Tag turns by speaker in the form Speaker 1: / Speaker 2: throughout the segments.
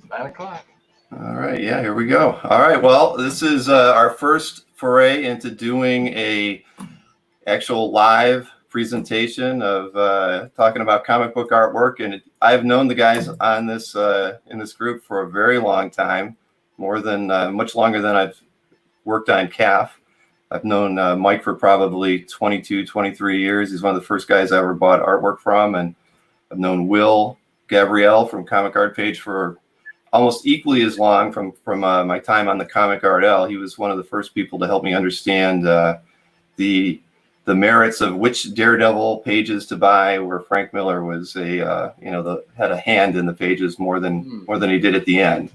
Speaker 1: 9 o'clock.
Speaker 2: All right, yeah, here we go. All right, well, this is our first foray into doing a actual live presentation of talking about comic book artwork, and I've known the guys on this in this group for a very long time, more than much longer than I've worked on CAF. I've known Mike for probably 22, 23 years. He's one of the first guys I ever bought artwork from, and I've known Will Gabri-El from Comic Art Page for almost equally as long from my time on the Comic Art L. He was one of the first people to help me understand the merits of which Daredevil pages to buy, where Frank Miller was had a hand in the pages more than he did at the end.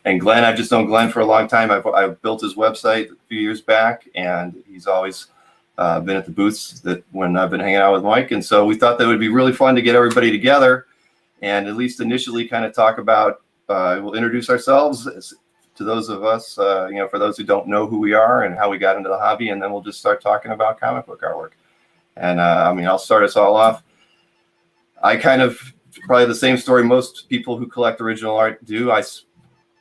Speaker 2: And Glenn, I've just known Glenn for a long time. I've built his website a few years back, and he's always been at the booths that when I've been hanging out with Mike. And so we thought that would be really fun to get everybody together and at least initially kind of talk about, we'll introduce ourselves to those of us, for those who don't know who we are and how we got into the hobby, and then we'll just start talking about comic book artwork. And I'll start us all off. I kind of, probably the same story most people who collect original art do. I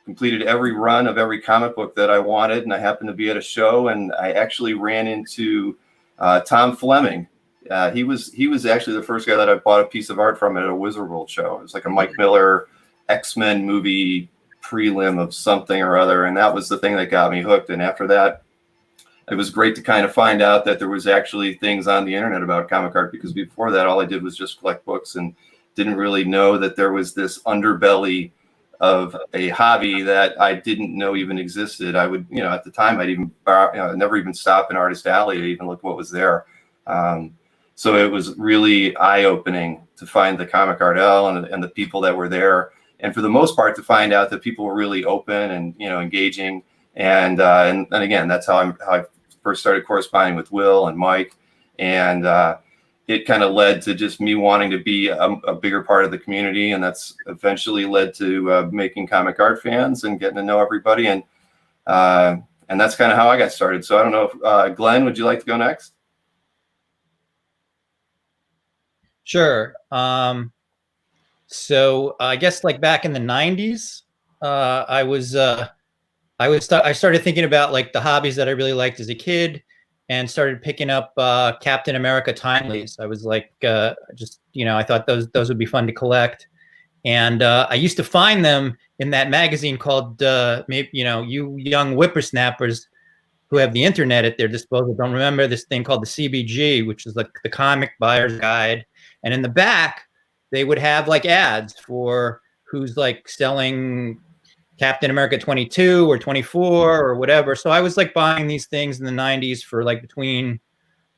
Speaker 2: completed every run of every comic book that I wanted, and I happened to be at a show, and I actually ran into Tom Fleming. He was actually the first guy that I bought a piece of art from at a Wizard World show. It was like a Mike Miller X-Men movie prelim of something or other, and that was the thing that got me hooked. And after that, it was great to kind of find out that there was actually things on the internet about comic art, because before that, all I did was just collect books and didn't really know that there was this underbelly of a hobby that I didn't know even existed. I would, at the time, I'd even never even stop in Artist Alley to even look what was there. So it was really eye-opening to find the Comic Art L and the people that were there, and for the most part to find out that people were really open and engaging. And again, that's how I first started corresponding with Will and Mike, and it kind of led to just me wanting to be a bigger part of the community, and that's eventually led to making Comic Art Fans and getting to know everybody, and that's kind of how I got started. So I don't know if Glenn, would you like to go next?
Speaker 3: Sure. So I guess like back in the 90s, I started thinking about like the hobbies that I really liked as a kid, and started picking up Captain America timelies. I was like, I thought those would be fun to collect. And I used to find them in that magazine called, you young whippersnappers who have the internet at their disposal don't remember this thing called the CBG, which is like the Comic Buyer's Guide. And in the back, they would have like ads for who's like selling Captain America 22 or 24 or whatever. So I was like buying these things in the 90s for like between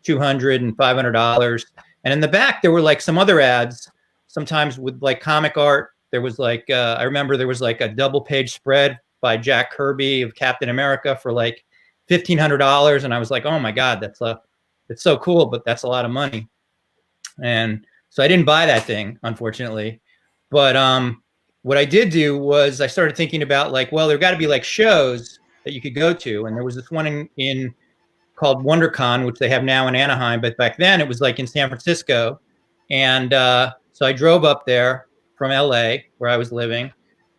Speaker 3: $200 and $500. And in the back, there were like some other ads, sometimes with like comic art. There was like, I remember there was like a double page spread by Jack Kirby of Captain America for like $1,500. And I was like, oh my God, it's so cool, but that's a lot of money. And so I didn't buy that thing, unfortunately. But what I did do was I started thinking about like, well, there got to be like shows that you could go to. And there was this one in called WonderCon, which they have now in Anaheim. But back then it was like in San Francisco. And so I drove up there from LA where I was living.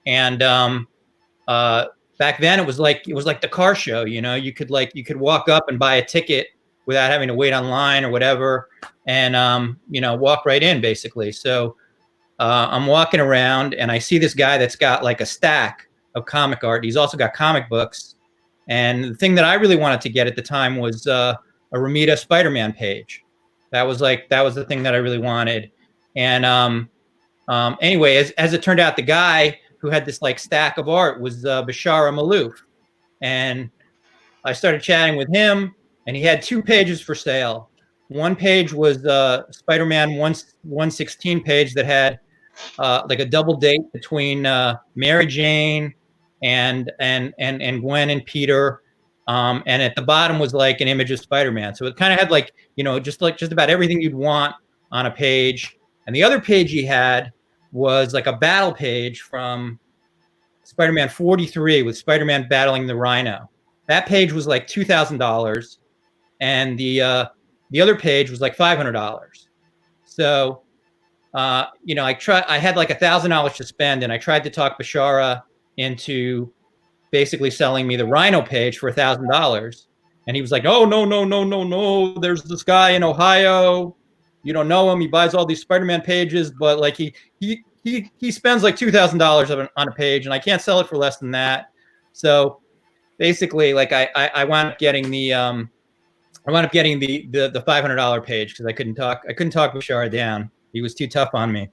Speaker 3: And back then it was like the car show, you could walk up and buy a ticket without having to wait online or whatever, and walk right in basically. So I'm walking around and I see this guy that's got like a stack of comic art. He's also got comic books. And the thing that I really wanted to get at the time was a Romita Spider-Man page. That was the thing that I really wanted. And anyway, as it turned out, the guy who had this like stack of art was Bashara Malouf. And I started chatting with him, and he had 2 pages for sale. One page was Spider-Man 116 page that had like a double date between Mary Jane and Gwen and Peter. And at the bottom was like an image of Spider-Man. So it kind of had like, just about everything you'd want on a page. And the other page he had was like a battle page from Spider-Man 43 with Spider-Man battling the Rhino. That page was like $2,000, and the other page was like $500. So you know, I had like $1,000 to spend, and I tried to talk Bashara into basically selling me the Rhino page for $1,000. And he was like, oh, no, no, no, no, no. There's this guy in Ohio. You don't know him. He buys all these Spider-Man pages, but like he spends like $2,000 on a page, and I can't sell it for less than that. So basically, like I wound up getting the $500 page because I couldn't talk Bashara down. He was too tough on me.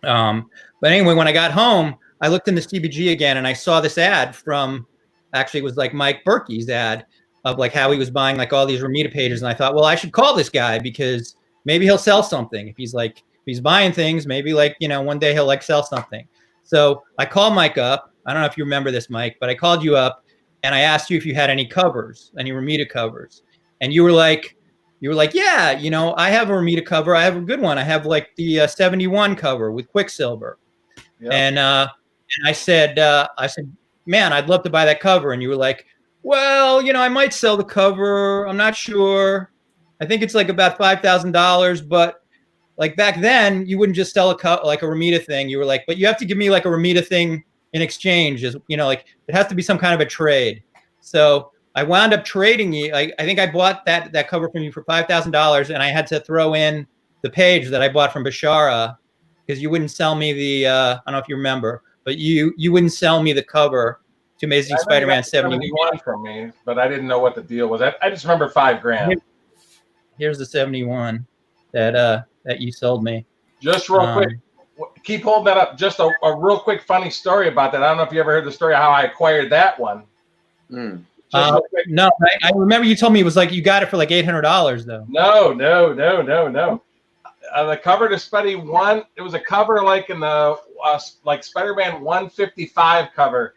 Speaker 3: But anyway, when I got home, I looked in the CBG again, and I saw this ad from, actually it was like Mike Burkey's ad of like how he was buying like all these Ramita pages. And I thought, well, I should call this guy because maybe he'll sell something. If he's buying things, maybe like, you know, one day he'll like sell something. So I called Mike up. I don't know if you remember this, Mike, but I called you up and I asked you if you had any covers, any Ramita covers. And you were like, yeah, you know, I have a Ramita cover. I have a good one. I have like the 71 cover with Quicksilver. Yep. And I said, man, I'd love to buy that cover. And you were like, well, you know, I might sell the cover. I'm not sure. I think it's like about $5,000. But like back then, you wouldn't just sell like a Ramita thing. You were like, but you have to give me like a Ramita thing in exchange. As you know, like it has to be some kind of a trade. So I wound up trading you. I think I bought that cover from you for $5,000, and I had to throw in the page that I bought from Bashara because you wouldn't sell me the. I don't know if you remember, but you wouldn't sell me the cover to Amazing Spider-Man 71
Speaker 1: from me, but I didn't know what the deal was. I just remember $5,000.
Speaker 3: Here's the 71 that you sold me.
Speaker 1: Just real quick, keep holding that up. Just a real quick funny story about that. I don't know if you ever heard the story of how I acquired that one.
Speaker 3: No, I remember you told me it was like you got it for like $800 though.
Speaker 1: No. The cover to Spidey 1, it was a cover like in the like Spider-Man 155 cover.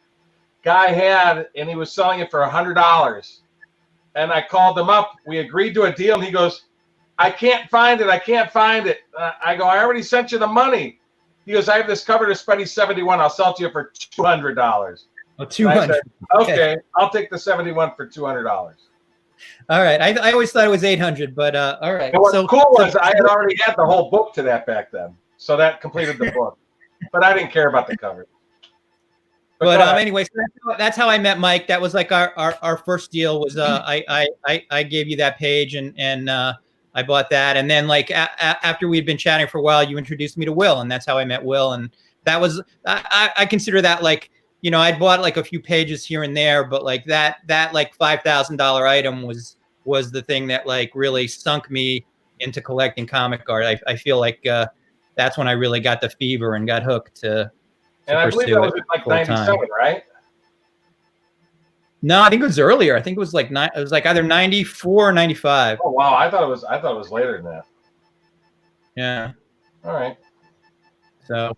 Speaker 1: Guy had, and he was selling it for $100. And I called him up. We agreed to a deal, and he goes, I can't find it. I go, I already sent you the money. He goes, I have this cover to Spidey 71. I'll sell it to you for $200.
Speaker 3: Oh, 200.
Speaker 1: Said, okay, I'll take the 71 for $200.
Speaker 3: All right. I always thought it was 800, but all right.
Speaker 1: And what's cool was I had already had the whole book to that back then, so that completed the book. But I didn't care about the cover.
Speaker 3: But anyway, so that's how I met Mike. That was like our first deal. Was I gave you that page and I bought that, and then like after we'd been chatting for a while, you introduced me to Will, and that's how I met Will. And that was I consider that like, you know, I'd bought like a few pages here and there, but like that like $5,000 item was the thing that like really sunk me into collecting comic art. I feel like that's when I really got the fever and got hooked to
Speaker 1: and I believe that was like 97, right?
Speaker 3: No, I think it was earlier. I think it was like either 94 or 95.
Speaker 1: Oh wow, I thought it was later than that.
Speaker 3: Yeah.
Speaker 1: All right.
Speaker 3: So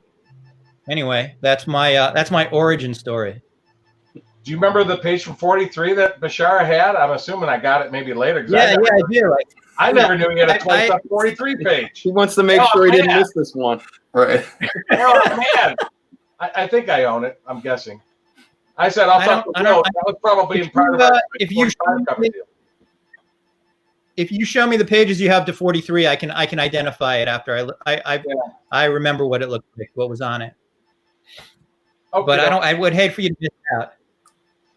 Speaker 3: anyway, that's my origin story.
Speaker 1: Do you remember the page from 43 that Bashara had? I'm assuming I got it maybe later.
Speaker 3: Yeah, I do.
Speaker 1: I never knew he had a 43 page.
Speaker 4: He wants to make sure he didn't miss this one.
Speaker 2: Right.
Speaker 1: Oh man, I think I own it. I'm guessing. I said I'll talk to Will. That was probably in part of our
Speaker 3: if you show me the pages you have to 43, I can identify it after I remember what it looked like, what was on it. Okay, but I would hate for you to miss out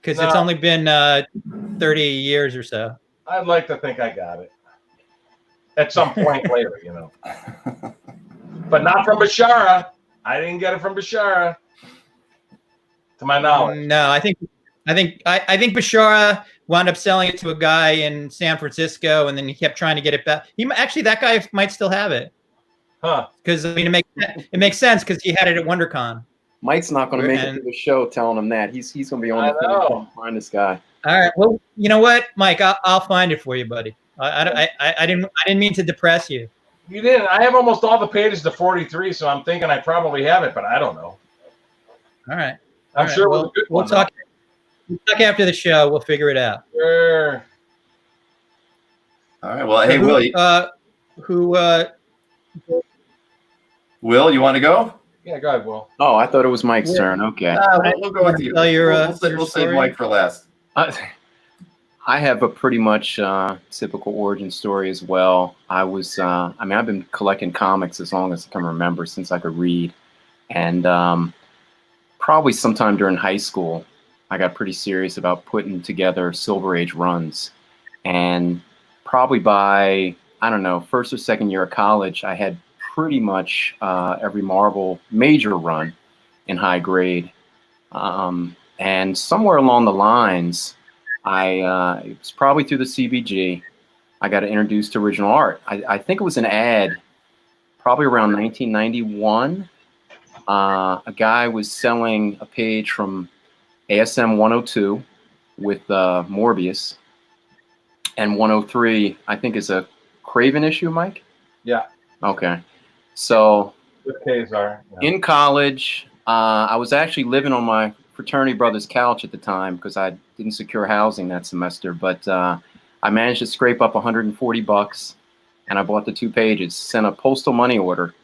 Speaker 3: because it's only been 30 years or so.
Speaker 1: I'd like to think I got it at some point later, you know. But not from Bashara. I didn't get it from Bashara, to my knowledge.
Speaker 3: No, I think Bashara wound up selling it to a guy in San Francisco, and then he kept trying to get it back. That guy might still have it.
Speaker 1: Huh?
Speaker 3: Because I mean, it makes sense because he had it at WonderCon.
Speaker 4: Mike's not going to make it to the show telling him that. He's going to be on the phone to find this guy.
Speaker 3: All right. Well, you know what, Mike? I'll find it for you, buddy. I didn't mean to depress you.
Speaker 1: You didn't. I have almost all the pages to 43, so I'm thinking I probably have it, but I don't know.
Speaker 3: All right.
Speaker 1: I'm sure we'll
Speaker 3: talk after the show. We'll figure it out.
Speaker 1: Sure.
Speaker 2: All right. Well, hey, Will, you want to go?
Speaker 1: Yeah, go ahead, Will.
Speaker 4: Oh, I thought it was Mike's turn. Okay.
Speaker 2: We'll go with you. We'll save Mike for last.
Speaker 4: I have a pretty much typical origin story as well. I was, I mean, I've been collecting comics as long as I can remember, since I could read. And probably sometime during high school, I got pretty serious about putting together Silver Age runs. And probably by, I don't know, first or second year of college, I had pretty much every Marvel major run in high grade. And somewhere along the lines, it was probably through the CBG, I got introduced to original art. I think it was an ad, probably around 1991. A guy was selling a page from ASM 102 with Morbius, and 103, I think, is a Craven issue, Mike?
Speaker 1: Yeah.
Speaker 4: Okay. So
Speaker 1: With Kazar. Yeah.
Speaker 4: in college, I was actually living on my fraternity brother's couch at the time because I didn't secure housing that semester, but I managed to scrape up $140 and I bought the 2 pages, sent a postal money order.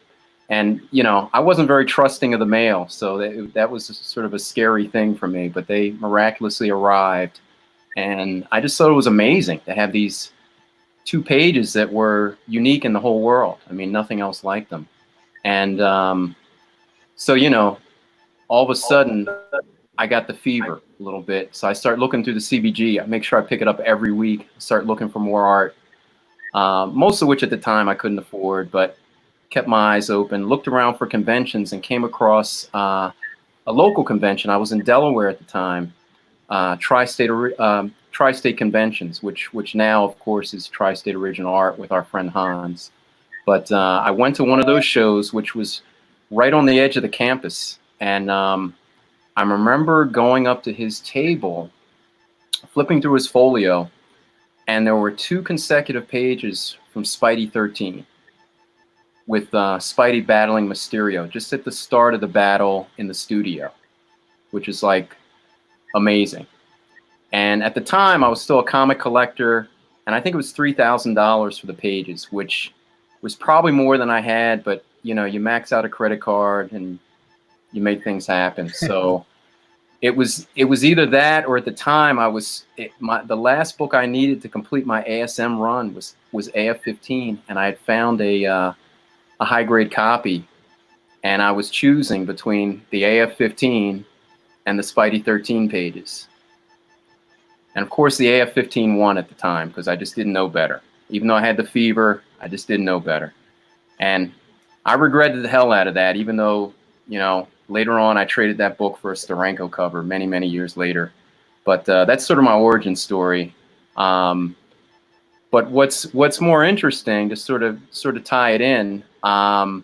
Speaker 4: And, you know, I wasn't very trusting of the mail, so that was sort of a scary thing for me, but they miraculously arrived. And I just thought it was amazing to have these 2 pages that were unique in the whole world. I mean, nothing else like them. And so, you know, all of a sudden, I got the fever a little bit. So I start looking through the CBG. I make sure I pick it up every week, start looking for more art, most of which at the time I couldn't afford, but kept my eyes open, looked around for conventions, and came across a local convention. I was in Delaware at the time, Tri-State Conventions, which now, of course, is Tri-State Original Art with our friend Hans. But I went to one of those shows, which was right on the edge of the campus. And I remember going up to his table, flipping through his folio, and there were 2 consecutive pages from Spidey 13 with Spidey battling Mysterio just at the start of the battle in the studio, which is like amazing. And at the time, I was still a comic collector, and I think it was $3,000 for the pages, which was probably more than I had, but you know, you max out a credit card and you make things happen. So it was either that, or at the time the last book I needed to complete my ASM run was AF-15, and I had found a high grade copy, and I was choosing between the AF-15 and the Spidey 13 pages. And of course the AF-15 won at the time because I just didn't know better. Even though I had the fever, I just didn't know better. And I regretted the hell out of that, even though, you know, later on I traded that book for a Steranko cover many, many years later. But that's sort of my origin story. But what's more interesting, to sort of tie it in, I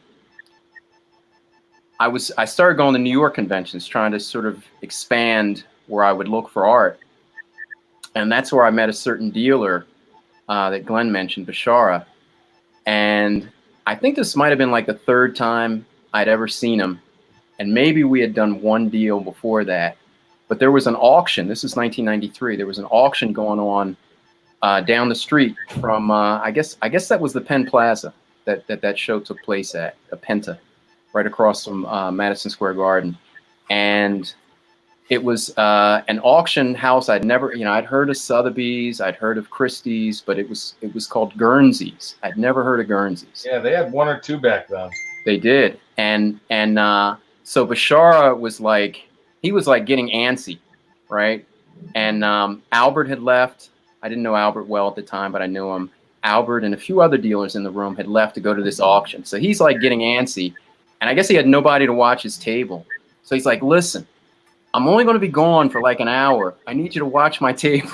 Speaker 4: started going to New York conventions, trying to sort of expand where I would look for art. And that's where I met a certain dealer that Glenn mentioned, Bashara. And I think this might have been like the 3rd time I'd ever seen him. And maybe we had done 1 deal before that. But there was an auction. This is 1993. There was an auction going on down the street from, I guess that was the Penn Plaza that show took place at, the Penta, right across from Madison Square Garden. And it was an auction house I'd never, you know, I'd heard of Sotheby's, I'd heard of Christie's, but it was called Guernsey's. I'd never heard of Guernsey's.
Speaker 1: Yeah, they had 1 or 2 back then.
Speaker 4: They did. And so Bashara was like, he was like getting antsy, right? And Albert had left. I didn't know Albert well at the time, but I knew him. Albert and a few other dealers in the room had left to go to this auction. So he's like getting antsy. And I guess he had nobody to watch his table. So he's like, listen, I'm only going to be gone for like an hour. I need you to watch my table.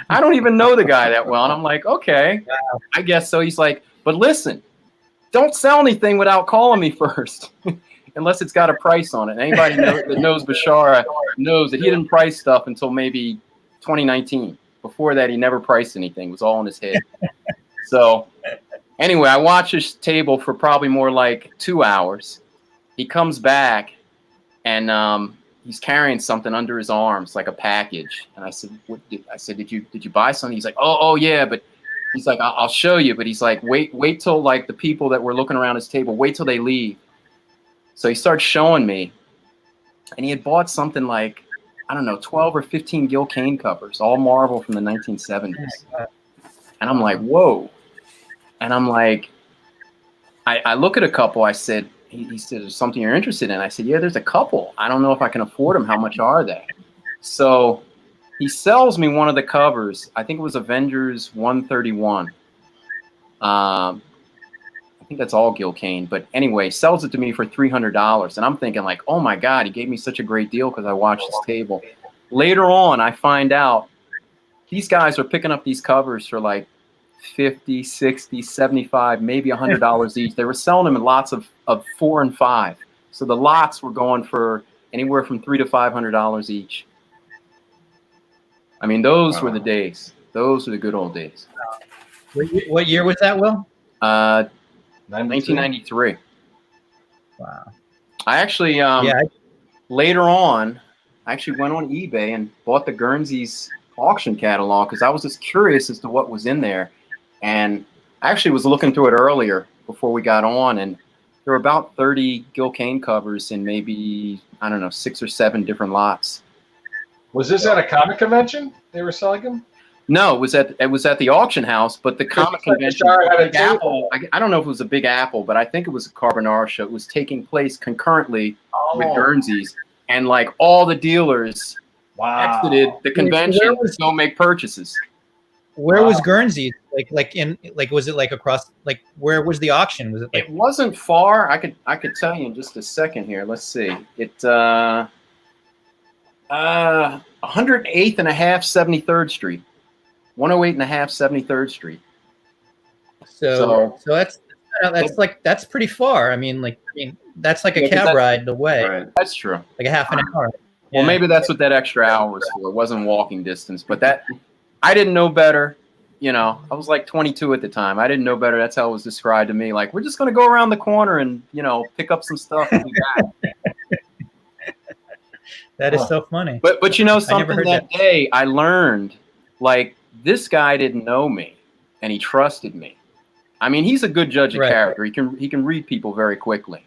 Speaker 4: I don't even know the guy that well. And I'm like, okay, I guess so. He's like, but listen, don't sell anything without calling me first, unless it's got a price on it. And anybody that knows Bashara knows that he didn't price stuff until maybe 2019. Before that, he never priced anything. It was all in his head. So anyway, I watched his table for probably more like 2 hours. He comes back and he's carrying something under his arms, like a package. And I said, did you buy something? He's like, oh yeah, but he's like, I'll show you. But he's like, wait till like the people that were looking around his table, wait till they leave. So he starts showing me, and he had bought something like I don't know, 12 or 15 Gil Kane covers, all Marvel from the 1970s. And I'm like, whoa. And I'm like, I look at a couple. I said, he said, "There's something you're interested in?" I said, "Yeah, there's a couple. I don't know if I can afford them. How much are they?" So he sells me one of the covers. I think it was Avengers 131. I think that's all Gil Kane. But anyway, sells it to me for $300. And I'm thinking like, oh my God, he gave me such a great deal because I watched his table. Later on, I find out these guys are picking up these covers for like 50, 60, 75, maybe $100 each. They were selling them in lots of 4 and 5. So the lots were going for anywhere from $300 to $500 each. I mean, those were the days. Those were the good old days.
Speaker 3: What year was that, Will?
Speaker 4: 1993.
Speaker 3: Wow.
Speaker 4: I actually, later on, I actually went on eBay and bought the Guernsey's auction catalog because I was just curious as to what was in there. And I actually was looking through it earlier before we got on, and there were about 30 Gil Kane covers in maybe, I don't know, 6 or 7 different lots.
Speaker 1: Was this at a comic convention they were selling them?
Speaker 4: No, it was at the auction house, but the comic convention, Big Apple, I don't know if it was a Big Apple, but I think it was a Carbonara show. It was taking place concurrently with Guernsey's, and like all the dealers exited the convention to go make purchases.
Speaker 3: Where was Guernsey? Was it like across, like where was the auction? Was it like?
Speaker 4: It wasn't far. I could tell you in just a second here. Let's see. It 108th and a half 73rd Street. 108 and a half 73rd Street.
Speaker 3: So that's pretty far. I mean, that's like a cab ride away.
Speaker 2: Right.
Speaker 4: That's true.
Speaker 3: Like a half an hour.
Speaker 4: Well, maybe that's what that extra hour was for. It wasn't walking distance, but that I didn't know better. You know, I was like 22 at the time. I didn't know better. That's how it was described to me. Like, we're just going to go around the corner and, you know, pick up some stuff and be back.
Speaker 3: That is so funny.
Speaker 4: But you know something, that day I learned, like, this guy didn't know me and he trusted me. I mean, he's a good judge of character. He can read people very quickly.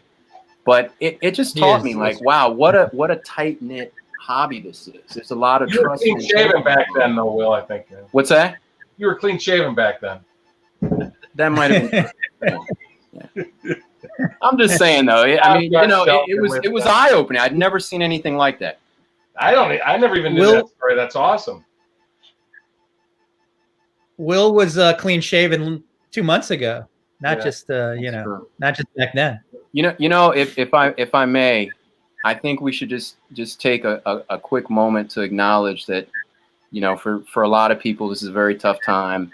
Speaker 4: But it just taught me, like, wow, what a tight-knit hobby this is. There's a lot of trust.
Speaker 1: You were clean shaven back then, though, Will, I think.
Speaker 4: What's that?
Speaker 1: You were clean shaven back then.
Speaker 4: That might have been. Yeah. I'm just saying, though. I mean, you know, it was eye-opening. I'd never seen anything like that.
Speaker 1: I never even knew that story. That's awesome.
Speaker 3: Will was clean shaven 2 months ago, not just not just back then.
Speaker 4: You know, if I may, I think we should just take a quick moment to acknowledge that, you know, for a lot of people this is a very tough time,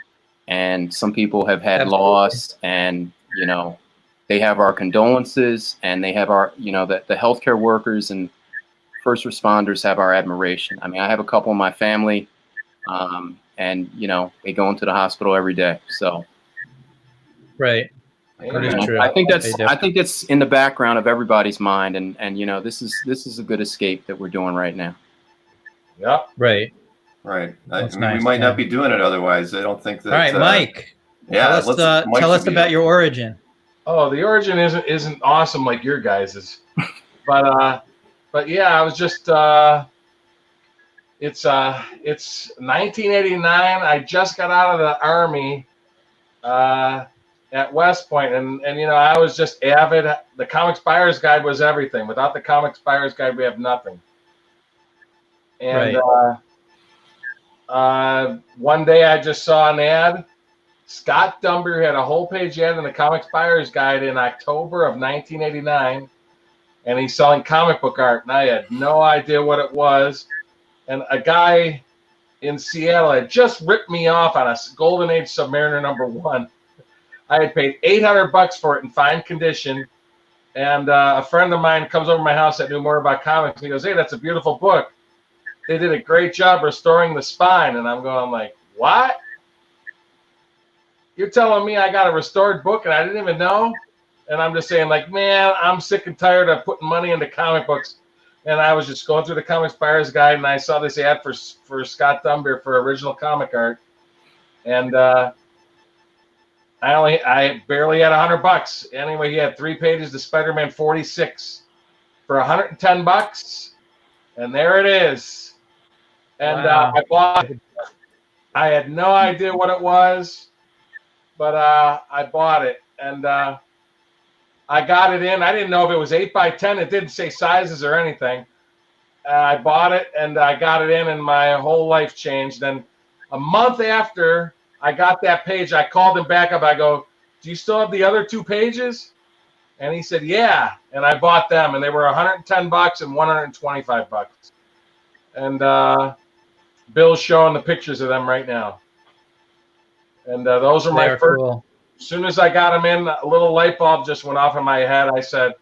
Speaker 4: and some people have had loss, and you know, they have our condolences, and they have our, you know, the healthcare workers and first responders have our admiration. I mean, I have a couple in my family, and you know, they go into the hospital every day. So,
Speaker 3: right. That is true.
Speaker 4: I think that's in the background of everybody's mind, and you know, this is a good escape that we're doing right now.
Speaker 1: Yeah.
Speaker 2: Right. I mean, we might not be doing it otherwise. I don't think that.
Speaker 3: All right, Mike.
Speaker 2: Yeah.
Speaker 3: Tell us about your origin.
Speaker 1: Oh, the origin isn't awesome like your guys's, but yeah, I was just it's 1989. I just got out of the Army at West Point, and you know, I was just avid. The Comics Buyer's Guide was everything. Without the Comics Buyer's Guide, we have nothing. And one day I just saw an ad. Scott Dumber had a whole page ad in the Comics Buyer's Guide in October of 1989, and he's selling comic book art, and I had no idea what it was. And a guy in Seattle had just ripped me off on a Golden Age Submariner #1. I had paid $800 for it in fine condition, and a friend of mine comes over to my house that knew more about comics, and he goes, "Hey, that's a beautiful book. They did a great job restoring the spine." And I'm going like, "What? You're telling me I got a restored book and I didn't even know?" And I'm just saying, like, man, I'm sick and tired of putting money into comic books. And I was just going through the Comics Buyer's Guide, and I saw this ad for Scott Dumber for original comic art, and I barely had $100. Anyway, he had 3 pages to Spider-Man 46 for $110, and there it is. And
Speaker 3: Wow.
Speaker 1: I bought it. I had no idea what it was, but I bought it. And I got it in. I didn't know if it was 8 by 10. It didn't say sizes or anything. I bought it, and I got it in, and my whole life changed. And a month after I got that page, I called him back up. I go, do you still have the other 2 pages? And he said, yeah. And I bought them, and they were $110 and $125. And Bill's showing the pictures of them right now. And those are my
Speaker 3: They're
Speaker 1: first.
Speaker 3: cool.
Speaker 1: As soon as I got them in, a little light bulb just went off in my head. I said,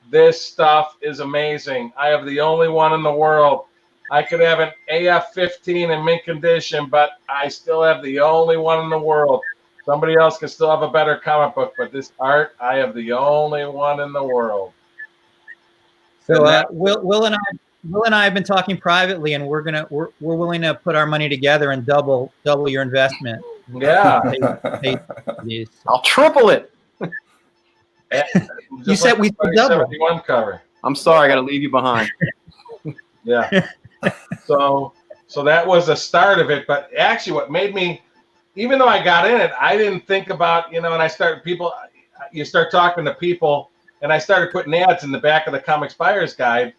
Speaker 1: this stuff is amazing. I have the only one in the world. I could have an AF-15 in mint condition, but I still have the only one in the world. Somebody else can still have a better comic book, but this art, I have the only one in the world.
Speaker 3: So Will and I have been talking privately, and we're willing to put our money together and double your investment.
Speaker 1: Yeah.
Speaker 4: I'll triple it.
Speaker 3: You said we could double.
Speaker 1: 71 cover.
Speaker 4: I'm sorry, I got to leave you behind.
Speaker 1: Yeah. So that was the start of it. But actually, what made me, even though I got in it, I didn't think about, and I started you start talking to people, and I started putting ads in the back of the Comics Buyer's Guide,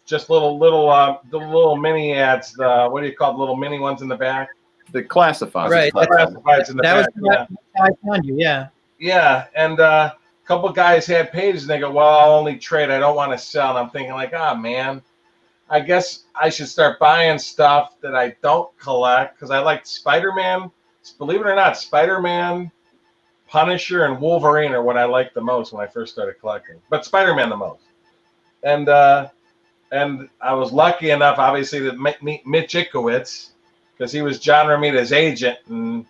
Speaker 1: just the little mini ads. What do you call the little mini ones in the back?
Speaker 4: The classifieds.
Speaker 3: Right.
Speaker 1: Classifieds in the back.
Speaker 3: That was how I found you. Yeah.
Speaker 1: Yeah, and a couple guys had pages, and they go, well, I'll only trade. I don't want to sell. And I'm thinking like, man, I guess I should start buying stuff that I don't collect, because I like Spider-Man. Believe it or not, Spider-Man, Punisher, and Wolverine are what I liked the most when I first started collecting. But Spider-Man the most. And I was lucky enough, obviously, to meet Mitch Ickowitz, because he was John Romita's agent. And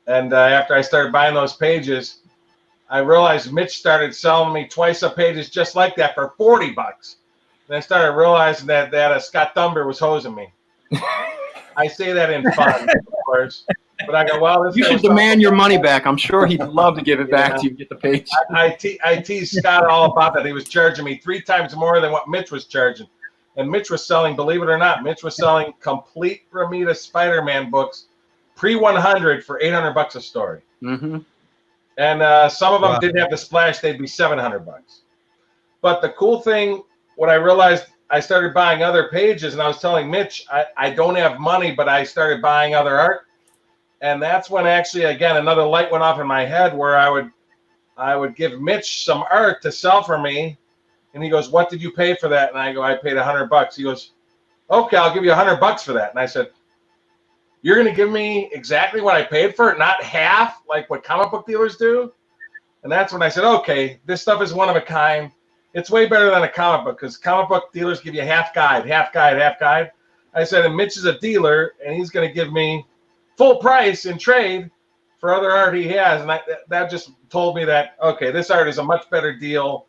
Speaker 1: after I started buying those pages, I realized Mitch started selling me twice a pages just like that for $40. And I started realizing that Scott Thumber was hosing me. I say that in fun, of course. But I go, well,
Speaker 4: you should demand your money back. I'm sure he'd love to give it back to you and get the page.
Speaker 1: I teased Scott all about that. He was charging me 3 times more than what Mitch was charging. And Mitch was selling, believe it or not, Mitch was selling complete Romita Spider-Man books pre-100 for $800 a story.
Speaker 4: Mm-hmm.
Speaker 1: And some of them didn't have the splash. They'd be $700. But the cool thing, what I realized, I started buying other pages, and I was telling Mitch, I don't have money, but I started buying other art. And that's when actually, again, another light went off in my head, where I would give Mitch some art to sell for me. And he goes, what did you pay for that? And I go, I paid $100. He goes, okay, I'll give you $100 for that. And I said, you're going to give me exactly what I paid for it, not half like what comic book dealers do? And that's when I said, okay, this stuff is one of a kind. It's way better than a comic book, because comic book dealers give you half guide. I said, and Mitch is a dealer, and he's going to give me full price in trade for other art he has. And that just told me that, okay, this art is a much better deal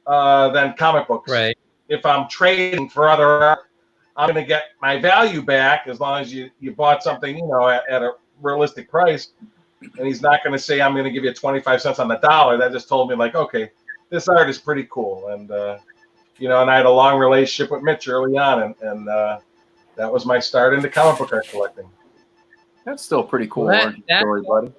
Speaker 1: than comic books.
Speaker 3: Right.
Speaker 1: If I'm trading for other art, I'm going to get my value back as long as you bought something, at a realistic price. And he's not going to say, I'm going to give you 25 cents on the dollar. That just told me, like, okay, this art is pretty cool. And, and I had a long relationship with Mitch early on. And that was my start into comic book art collecting.
Speaker 4: That's still a pretty cool story, buddy.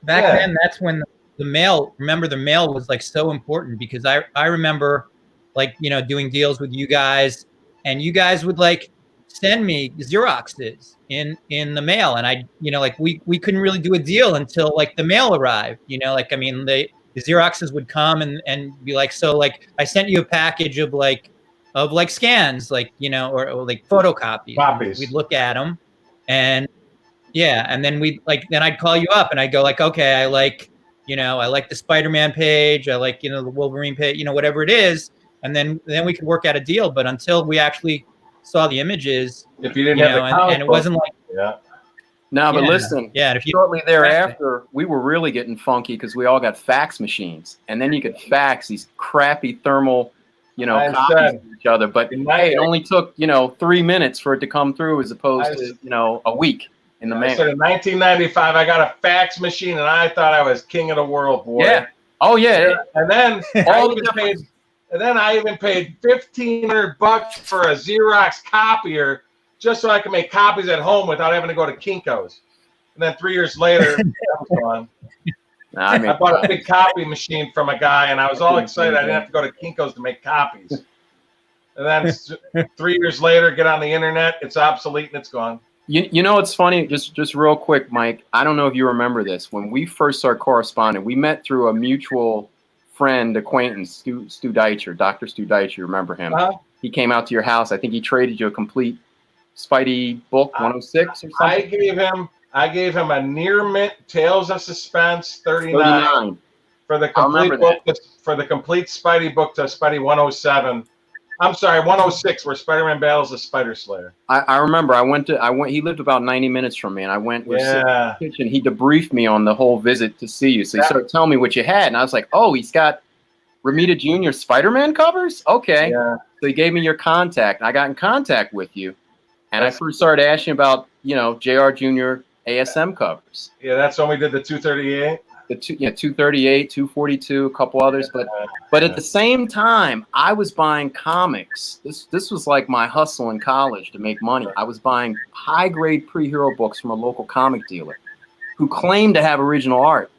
Speaker 3: Back then, that's when the mail was like so important, because I remember like, doing deals with you guys, and you guys would like send me Xeroxes in the mail. And I, like we couldn't really do a deal until like the mail arrived, the Xeroxes would come and be like, so like I sent you a package of scans, like, or like photocopies.
Speaker 1: Copies.
Speaker 3: We'd look at them, and and then then I'd call you up and I'd go like, okay, I like the Spider-Man page. I like, the Wolverine page, whatever it is. And then we could work out a deal. But until we actually saw the images,
Speaker 1: if you didn't have the comic
Speaker 3: and it wasn't like,
Speaker 4: no, but listen, shortly thereafter, we were really getting funky, because we all got fax machines, and then you could fax these crappy thermal, copies of each other. But hey, it only took 3 minutes for it to come through, as opposed to a week in the mail.
Speaker 1: So in 1995, I got a fax machine, and I thought I was king of the world, boy.
Speaker 4: Yeah. Oh yeah.
Speaker 1: And then And then I even paid $1,500 for a Xerox copier just so I could make copies at home without having to go to Kinko's. And then 3 years later, that was gone. I bought a big copy machine from a guy, and I was all excited. I didn't have to go to Kinko's to make copies. And then 3 years later, get on the internet, it's obsolete and it's gone.
Speaker 4: You know, it's funny, just real quick, Mike. I don't know if you remember this. When we first started corresponding, we met through a mutual friend, acquaintance, Stu Deitcher, Dr. Stu Deitcher. You remember him? He came out to your house. I think he traded you a complete Spidey book, 106 or something.
Speaker 1: I gave him a near mint Tales of Suspense 39 for the complete book, for the complete Spidey book to Spidey 107. I'm sorry, 106, where Spider-Man battles the Spider Slayer.
Speaker 4: I remember. I went. He lived about 90 minutes from me, and I went. In the kitchen. He debriefed me on the whole visit to see you. So he started telling me what you had, and I was like, "Oh, he's got Romita Jr. Spider-Man covers. Okay."
Speaker 1: Yeah.
Speaker 4: So he gave me your contact. I got in contact with you, and I first started asking about, you know, JR Jr. ASM covers.
Speaker 1: Yeah, that's when we did the 238.
Speaker 4: 238, 242, a couple others, but at the same time, I was buying comics. This was like my hustle in college to make money. I was buying high-grade pre-hero books from a local comic dealer who claimed to have original art.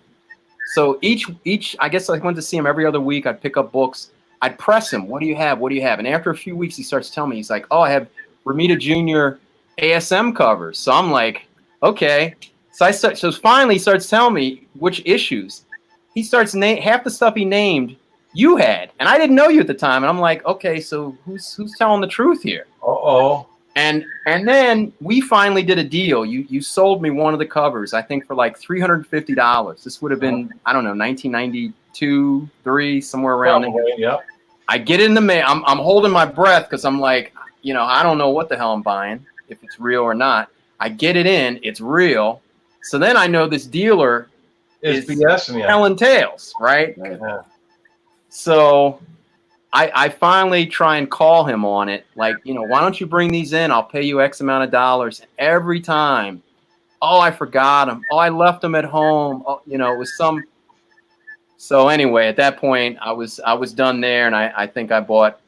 Speaker 4: So each, I guess I went to see him every other week. I'd pick up books. I'd press him. What do you have? What do you have? And after a few weeks, he starts telling me, he's like, "Oh, I have Romita Jr. ASM covers." So I'm like, okay. So finally he starts telling me which issues. He starts half the stuff he named you had, and I didn't know you at the time. And I'm like, okay, so who's telling the truth here? And then we finally did a deal. You sold me one of the covers, I think, for like $350. This would have been, I don't know, 1992, 3, somewhere around there.
Speaker 1: Yep.
Speaker 4: I get it in the mail. I'm holding my breath because I'm like, you know, I don't know what the hell I'm buying, if it's real or not. I get it in, it's real. So then I know this dealer is telling tales, right?
Speaker 1: Yeah.
Speaker 4: So I finally try and call him on it. Like, you know, why don't you bring these in? I'll pay you X amount of dollars. And every time, oh, I forgot them. Oh, I left them at home. Oh, you know, it was some. So anyway, at that point, I was done there. And I think I bought,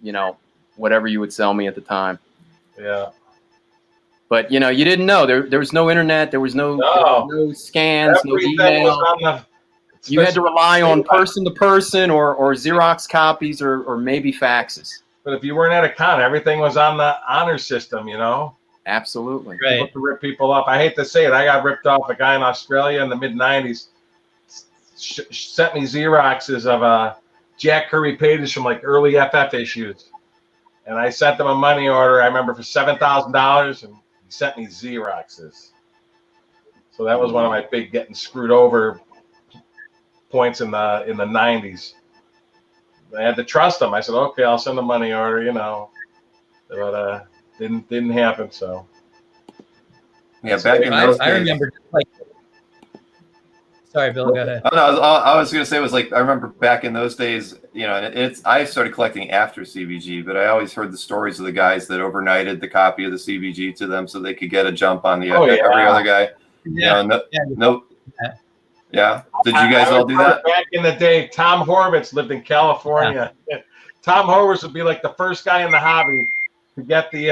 Speaker 4: you know, whatever you would sell me at the time.
Speaker 1: Yeah.
Speaker 4: But, you know, you didn't know. There was no internet. There was no scans,
Speaker 1: everything
Speaker 4: no email.
Speaker 1: was
Speaker 4: You had to rely on person-to-person or Xerox copies or maybe faxes.
Speaker 1: But if you weren't at a con, everything was on the honor system, you know?
Speaker 4: Absolutely.
Speaker 3: Right.
Speaker 1: People to rip people up. I hate to say it. I got ripped off. A guy in Australia in the mid-'90s sent me Xeroxes of Jack Kirby pages from like early FF issues. And I sent them a money order, I remember, for $7,000, and he sent me Xeroxes. So that was one of my big getting screwed over points in the 90s. I had to trust him. I said, okay, I'll send a money order, you know. But didn't happen, so.
Speaker 2: Yeah, back in those days.
Speaker 3: I remember, like, sorry, Bill, go ahead.
Speaker 2: Oh, no, I was going to say, it was like, I remember back in those days, you know, I started collecting after CBG, but I always heard the stories of the guys that overnighted the copy of the CBG to them so they could get a jump on every other guy.
Speaker 3: Yeah.
Speaker 2: You know, yeah. Did you guys all do that?
Speaker 1: Back in the day, Tom Horvitz lived in California. Yeah. Tom Horvitz would be like the first guy in the hobby to get the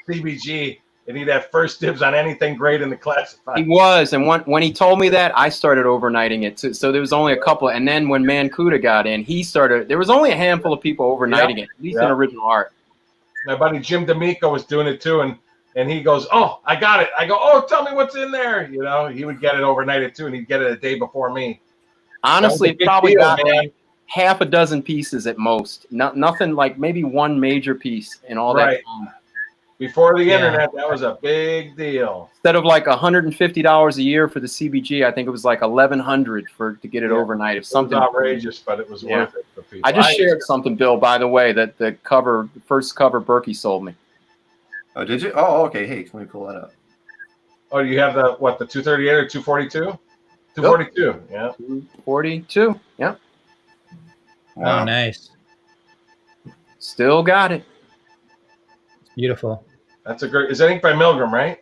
Speaker 1: CBG, and he'd have first dibs on anything great in the classified.
Speaker 4: He was, and when he told me that, I started overnighting it too. So there was only a couple, and then when Mancuda got in, there was only a handful of people overnighting it, at least in original art.
Speaker 1: My buddy Jim D'Amico was doing it too, and he goes, "Oh, I got it." I go, "Oh, tell me what's in there." You know, he would get it overnighted too, and he'd get it a day before me.
Speaker 4: Honestly, it probably got like half a dozen pieces at most. Nothing like maybe one major piece in all that time.
Speaker 1: Before the internet, that was a big deal.
Speaker 4: Instead of like $150 a year for the CBG, I think it was like $1,100 to get it overnight. If something
Speaker 1: it was outrageous, but it was worth it for people.
Speaker 4: I just shared something, Bill, by the way, that the first cover Burkey sold me.
Speaker 2: Oh, did you? Oh, okay. Hey, let me pull that up.
Speaker 1: Oh, you have the 238 or 242? 242, yeah.
Speaker 4: 242, yeah.
Speaker 2: Wow.
Speaker 3: Oh, nice.
Speaker 4: Still got it.
Speaker 3: Beautiful.
Speaker 1: That's a great. Is that ink by Milgram, right?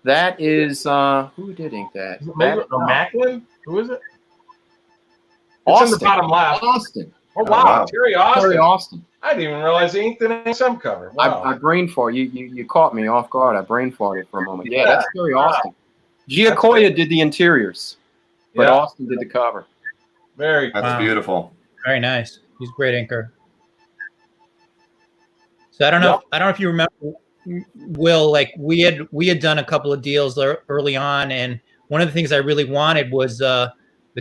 Speaker 4: That is who did ink that?
Speaker 1: Macklin? Who is it? It's
Speaker 4: Austin.
Speaker 1: in the bottom left.
Speaker 4: Austin.
Speaker 1: Oh, wow.
Speaker 2: wow.
Speaker 1: Terry Austin.
Speaker 4: Terry Austin.
Speaker 1: I didn't even realize he inked an ASM cover. Wow.
Speaker 4: I brain farted. You caught me off guard. I brain farted for a moment. Yeah, that's Terry Austin. Giacoya did the interiors, but Austin did the cover.
Speaker 1: Very cool.
Speaker 2: That's beautiful.
Speaker 3: Very nice. He's a great inker. So I don't know. I don't know if you remember, Will. Like we had done a couple of deals early on, and one of the things I really wanted was the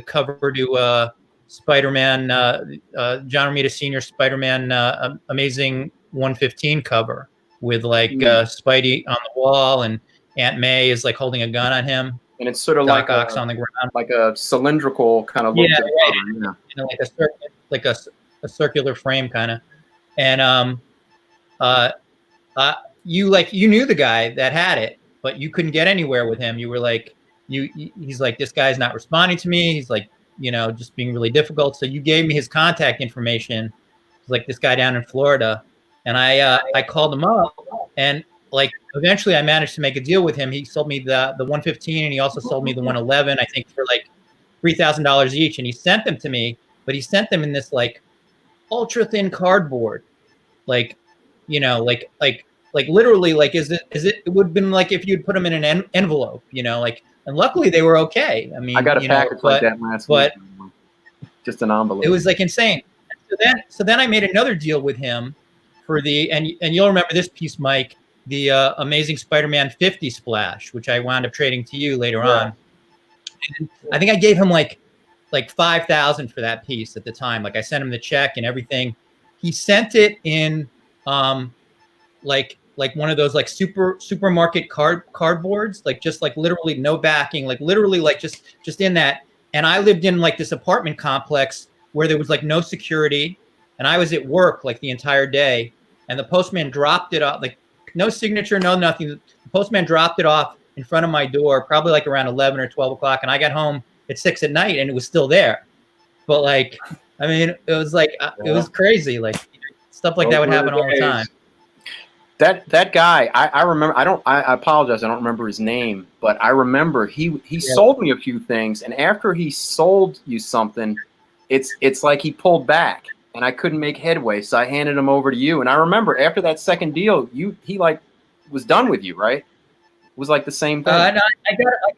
Speaker 3: cover to Spider-Man, John Romita Sr. Spider-Man Amazing 115 cover with like Spidey on the wall and Aunt May is like holding a gun on him.
Speaker 4: And it's sort of
Speaker 3: Doc Ock's on the ground,
Speaker 4: like a cylindrical kind of look.
Speaker 3: Yeah, right. You know, like a circular frame kind of. And you knew the guy that had it, but you couldn't get anywhere with him. You were like, he's like, this guy's not responding to me. He's like, you know, just being really difficult. So you gave me his contact information. It's like this guy down in Florida, and I called him up, and like eventually I managed to make a deal with him. He sold me the 115, and he also sold me the 111. I think for like $3,000 each, and he sent them to me, but he sent them in this like ultra thin cardboard, like, you know, like literally, like it would have been like if you'd put them in an envelope, you know, like. And luckily they were okay. I mean,
Speaker 4: I got a package like that last week. Just an envelope.
Speaker 3: It was like insane. So then I made another deal with him for and you'll remember this piece, Mike, the Amazing Spider-Man 50 splash, which I wound up trading to you later on. And I think I gave him like $5,000 for that piece at the time. Like I sent him the check and everything. He sent it in like one of those like supermarket cardboards, like just like literally no backing, like literally like just in that. And I lived in like this apartment complex where there was like no security, and I was at work like the entire day, and the postman dropped it off, like no signature, no nothing. The postman dropped it off in front of my door, probably like around 11 or 12 o'clock, and I got home at 6 at night, and it was still there. But like, I mean, it was like it was crazy, like stuff like that would happen all the time.
Speaker 4: That guy, I remember. I apologize. I don't remember his name, but I remember he sold me a few things, and after he sold you something, it's like he pulled back, and I couldn't make headway, so I handed him over to you. And I remember after that second deal, he like was done with you, right? It was like the same thing.
Speaker 3: No,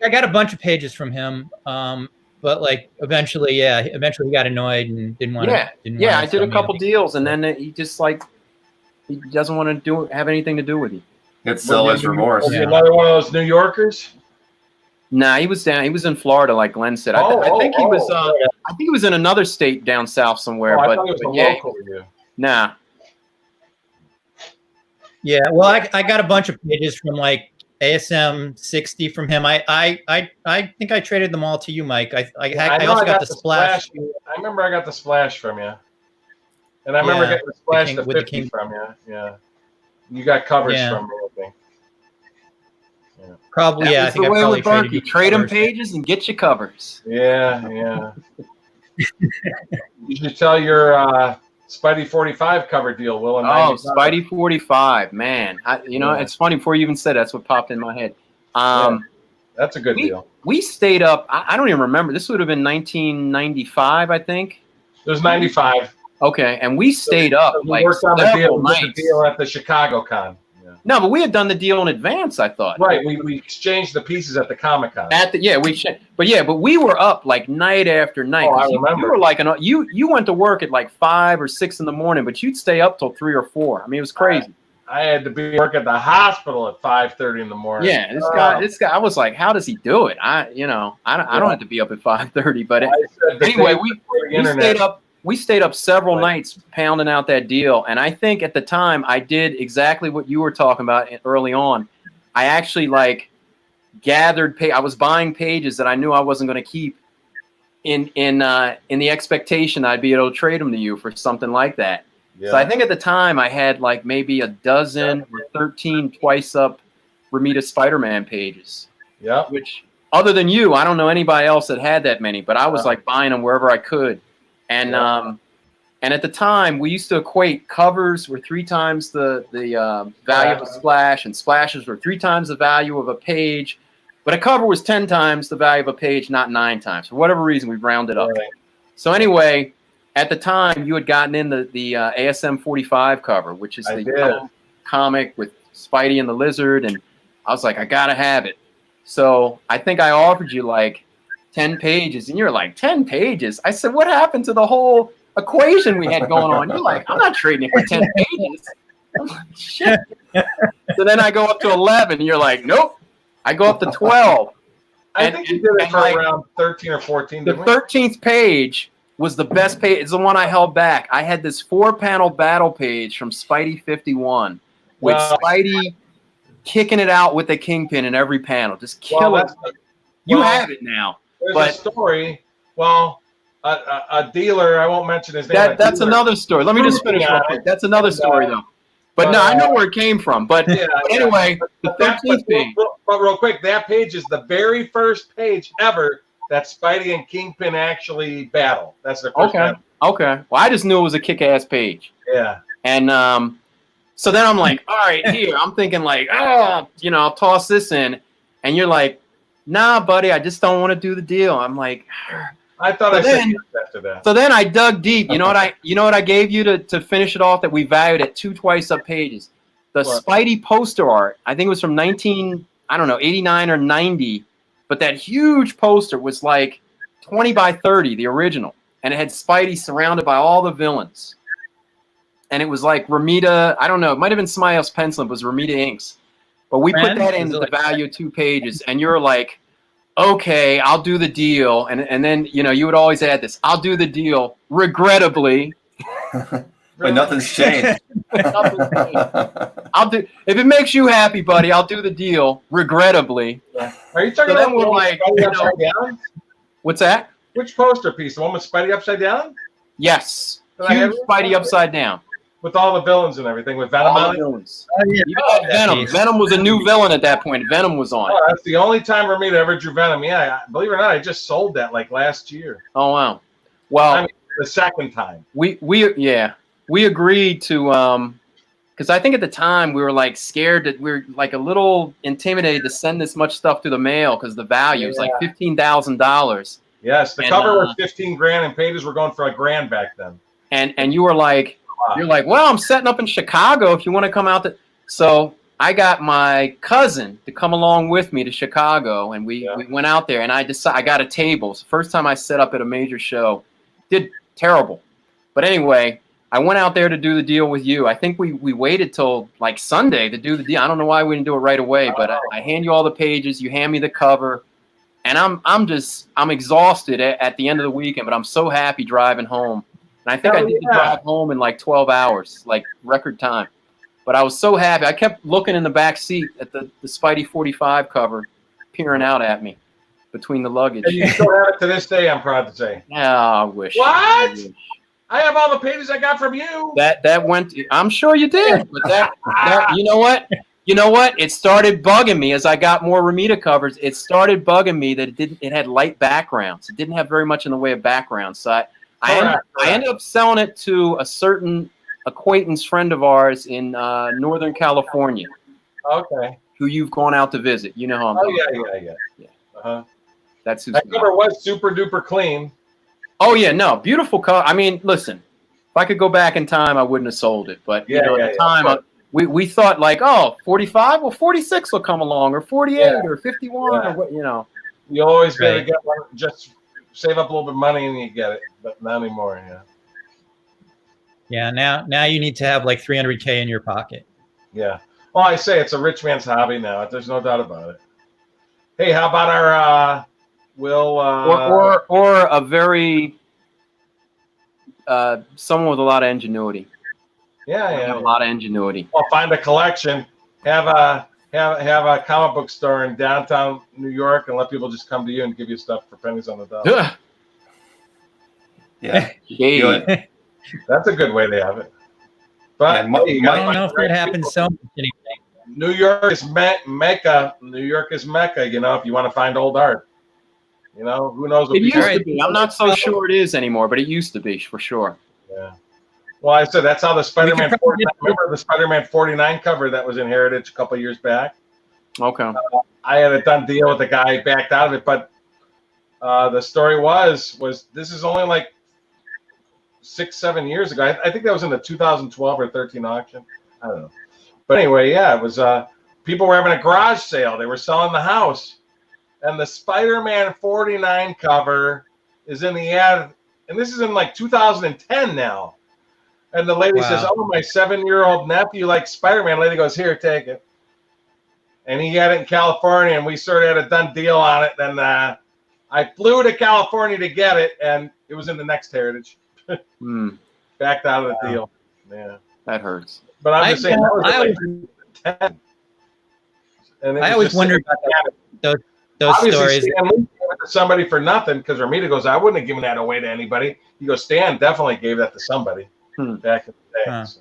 Speaker 3: I got a bunch of pages from him, but like eventually he got annoyed and didn't want to.
Speaker 4: Yeah, I did a couple deals, and then he just like. He doesn't want to have anything to do with you.
Speaker 2: It's still his remorse.
Speaker 1: Was he another one of those New Yorkers?
Speaker 4: Nah, he was down. He was in Florida, like Glenn said. I think he was. I think he was in another state down south somewhere.
Speaker 1: I
Speaker 4: but
Speaker 1: thought he was local to you.
Speaker 4: Nah.
Speaker 3: Yeah, well, I got a bunch of pages from like ASM 60 from him. I think I traded them all to you, Mike. I also got the splash.
Speaker 1: I remember I got the splash from you. And I remember getting the splash the 50 from you. Yeah. You got covers from me, I think. Yeah.
Speaker 3: Probably,
Speaker 4: I think the way with Burkey. You trade them pages and get your covers.
Speaker 1: Yeah. You should tell your Spidey 45 cover deal, Will.
Speaker 4: Spidey 45, man. It's funny before you even said that's what popped in my head.
Speaker 1: That's a good deal.
Speaker 4: We stayed up. I don't even remember. This would have been 1995, I think.
Speaker 1: It was 95.
Speaker 4: Okay, and we stayed up like
Speaker 1: worked on the deal
Speaker 4: at
Speaker 1: the Chicago Con. Yeah.
Speaker 4: No, but we had done the deal in advance, I thought.
Speaker 1: Right, we exchanged the pieces at the Comic Con.
Speaker 4: But we were up like night after night.
Speaker 1: I remember.
Speaker 4: You were like you went to work at like 5 or 6 in the morning, but you'd stay up till 3 or 4. I mean, it was crazy.
Speaker 1: I had to work at the hospital at 5:30 in the morning.
Speaker 4: Yeah, this guy. I was like, how does he do it? I don't have to be up at 5:30, but anyway, we stayed up several nights pounding out that deal. And I think at the time I did exactly what you were talking about early on. I actually like gathered I was buying pages that I knew I wasn't going to keep in the expectation I'd be able to trade them to you for something like that. Yeah. So I think at the time I had like maybe 12 or 13 twice up Romita Spider-Man pages.
Speaker 1: Yeah.
Speaker 4: Which other than you, I don't know anybody else that had that many, but I was like buying them wherever I could. And at the time, we used to equate covers were 3 times the value of a splash, and splashes were 3 times the value of a page. But a cover was 10 times the value of a page, not 9 times. For whatever reason, we rounded up. Right. So anyway, at the time you had gotten in the ASM 45 cover, which is the yellow comic with Spidey and the lizard, and I was like, I gotta have it. So I think I offered you like 10 pages, and you're like, 10 pages? I said, what happened to the whole equation we had going on? You're like, I'm not trading it for 10 pages. I'm like, shit. So then I go up to 11, and you're like, nope. I go up to 12.
Speaker 1: I think you did it for around 13 or 14.
Speaker 4: The 13th page was the best page. It's the one I held back. I had this 4-panel battle page from Spidey 51 with Spidey kicking it out with the Kingpin in every panel, just killing it. You have it now.
Speaker 1: There's a story. Well, a dealer, I won't mention his name.
Speaker 4: That's another story. Let me just finish real quick. That's another story, though. But no, I know where it came from. But anyway, the 13th page.
Speaker 1: But real quick, that page is the very first page ever that Spidey and Kingpin actually battle. That's the first battle.
Speaker 4: Okay. Well, I just knew it was a kick-ass page.
Speaker 1: Yeah.
Speaker 4: And so then I'm like, all right, here. I'm thinking like, I'll toss this in. And you're like, nah, buddy, I just don't want to do the deal. I'm like,
Speaker 1: I thought I said after that.
Speaker 4: So then I dug deep. You know what I gave you to finish it off that we valued at 2 twice-up pages? The Spidey poster art. I think it was from 89 or 90. But that huge poster was like 20 by 30, the original. And it had Spidey surrounded by all the villains. And it was like Ramita, I don't know, it might have been somebody else penciling, but it was Ramita Inks. But we put that in the value of 2 pages. And you're like, okay, I'll do the deal. And then, you would always add this, I'll do the deal, regrettably.
Speaker 2: But nothing's changed.
Speaker 4: I'll do, if it makes you happy, buddy, I'll do the deal, regrettably.
Speaker 1: Yeah. Are you talking about
Speaker 4: like,
Speaker 1: upside down?
Speaker 4: What's that?
Speaker 1: Which poster piece? The one with Spidey upside down?
Speaker 4: Yes. Huge Spidey upside down.
Speaker 1: With all the villains and everything, with Venom on it?
Speaker 4: Venom. Venom was a new villain at that point. Venom was on.
Speaker 1: Oh, that's the only time Ramita ever drew Venom. Yeah, believe it or not, I just sold that like last year.
Speaker 4: Oh, wow. Well,
Speaker 1: I mean, the second time.
Speaker 4: We agreed to because I think at the time we were like scared that we were like a little intimidated to send this much stuff through the mail because the value was like $15,000.
Speaker 1: Yes, the cover was $15,000 and pages were going for $1,000 back then.
Speaker 4: And you were like, you're like, well, I'm setting up in Chicago if you want to come out. So I got my cousin to come along with me to Chicago, and we went out there, and I got a table. It's the first time I set up at a major show. Did terrible. But anyway, I went out there to do the deal with you. I think we waited till like Sunday to do the deal. I don't know why we didn't do it right away, but I hand you all the pages, you hand me the cover, and I'm exhausted at the end of the weekend, but I'm so happy driving home. And I think I did the drive home in like 12 hours, like record time. But I was so happy. I kept looking in the back seat at the Spidey 45 cover, peering out at me between the luggage.
Speaker 1: And you still have it to this day, I'm proud to say.
Speaker 4: Yeah, I wish.
Speaker 1: What? I have all the pages I got from you.
Speaker 4: That went. I'm sure you did. But that you know what? You know what? It started bugging me as I got more Ramita covers. It started bugging me that it had light backgrounds. It didn't have very much in the way of backgrounds. So I ended up selling it to a certain acquaintance friend of ours in Northern California.
Speaker 1: Okay.
Speaker 4: Who you've gone out to visit. You know how I'm talking.
Speaker 1: Yeah. Uh-huh.
Speaker 4: That's who's
Speaker 1: that cover was super duper clean.
Speaker 4: Oh yeah, no, beautiful cover. I mean, listen, if I could go back in time, I wouldn't have sold it. But at the time, we thought like, 45, well, 46 will come along, or 48, or 51, or what,
Speaker 1: You always got to get one, just save up a little bit of money and you get it, but not anymore.
Speaker 3: Yeah. Now you need to have like $300K in your pocket.
Speaker 1: Yeah. Well, I say it's a rich man's hobby now. There's no doubt about it. Hey, how about our Will?
Speaker 4: Or a very someone with a lot of ingenuity.
Speaker 1: Yeah.
Speaker 4: A lot of ingenuity.
Speaker 1: Well, find a collection. Have a comic book store in downtown New York, and let people just come to you and give you stuff for pennies on the dollar.
Speaker 2: Yeah.
Speaker 1: That's a good way to have it. But
Speaker 3: I don't know if it happens so much anymore.
Speaker 1: New York is Mecca. New York is Mecca. If you want to find old art, who knows?
Speaker 4: It used to be. I'm not so sure it is anymore, but it used to be for sure.
Speaker 1: Yeah. Well, I said that's how the Spider-Man 49. Remember the Spider-Man 49 cover that was in Heritage a couple of years back?
Speaker 4: Okay.
Speaker 1: I had a done deal with the guy, backed out of it, but the story was this is only like 6-7 years ago. I think that was in the 2012 or 13 auction. I don't know. But anyway, yeah, it was people were having a garage sale. They were selling the house. And the Spider-Man 49 cover is in the ad. And this is in like 2010 now. And the lady says, "Oh, my 7-year-old nephew likes Spider-Man." Lady goes, "Here, take it." And he had it in California, and we sort of had a done deal on it. Then I flew to California to get it, and it was in the next Heritage. Backed out of the deal. Yeah,
Speaker 4: that hurts.
Speaker 1: But I'm just saying, that was like 10. And
Speaker 3: I always wondered about those stories.
Speaker 1: Stan Lee gave it to somebody for nothing, because Ramita goes, "I wouldn't have given that away to anybody." He goes, "Stan definitely gave that to somebody back in the day." So.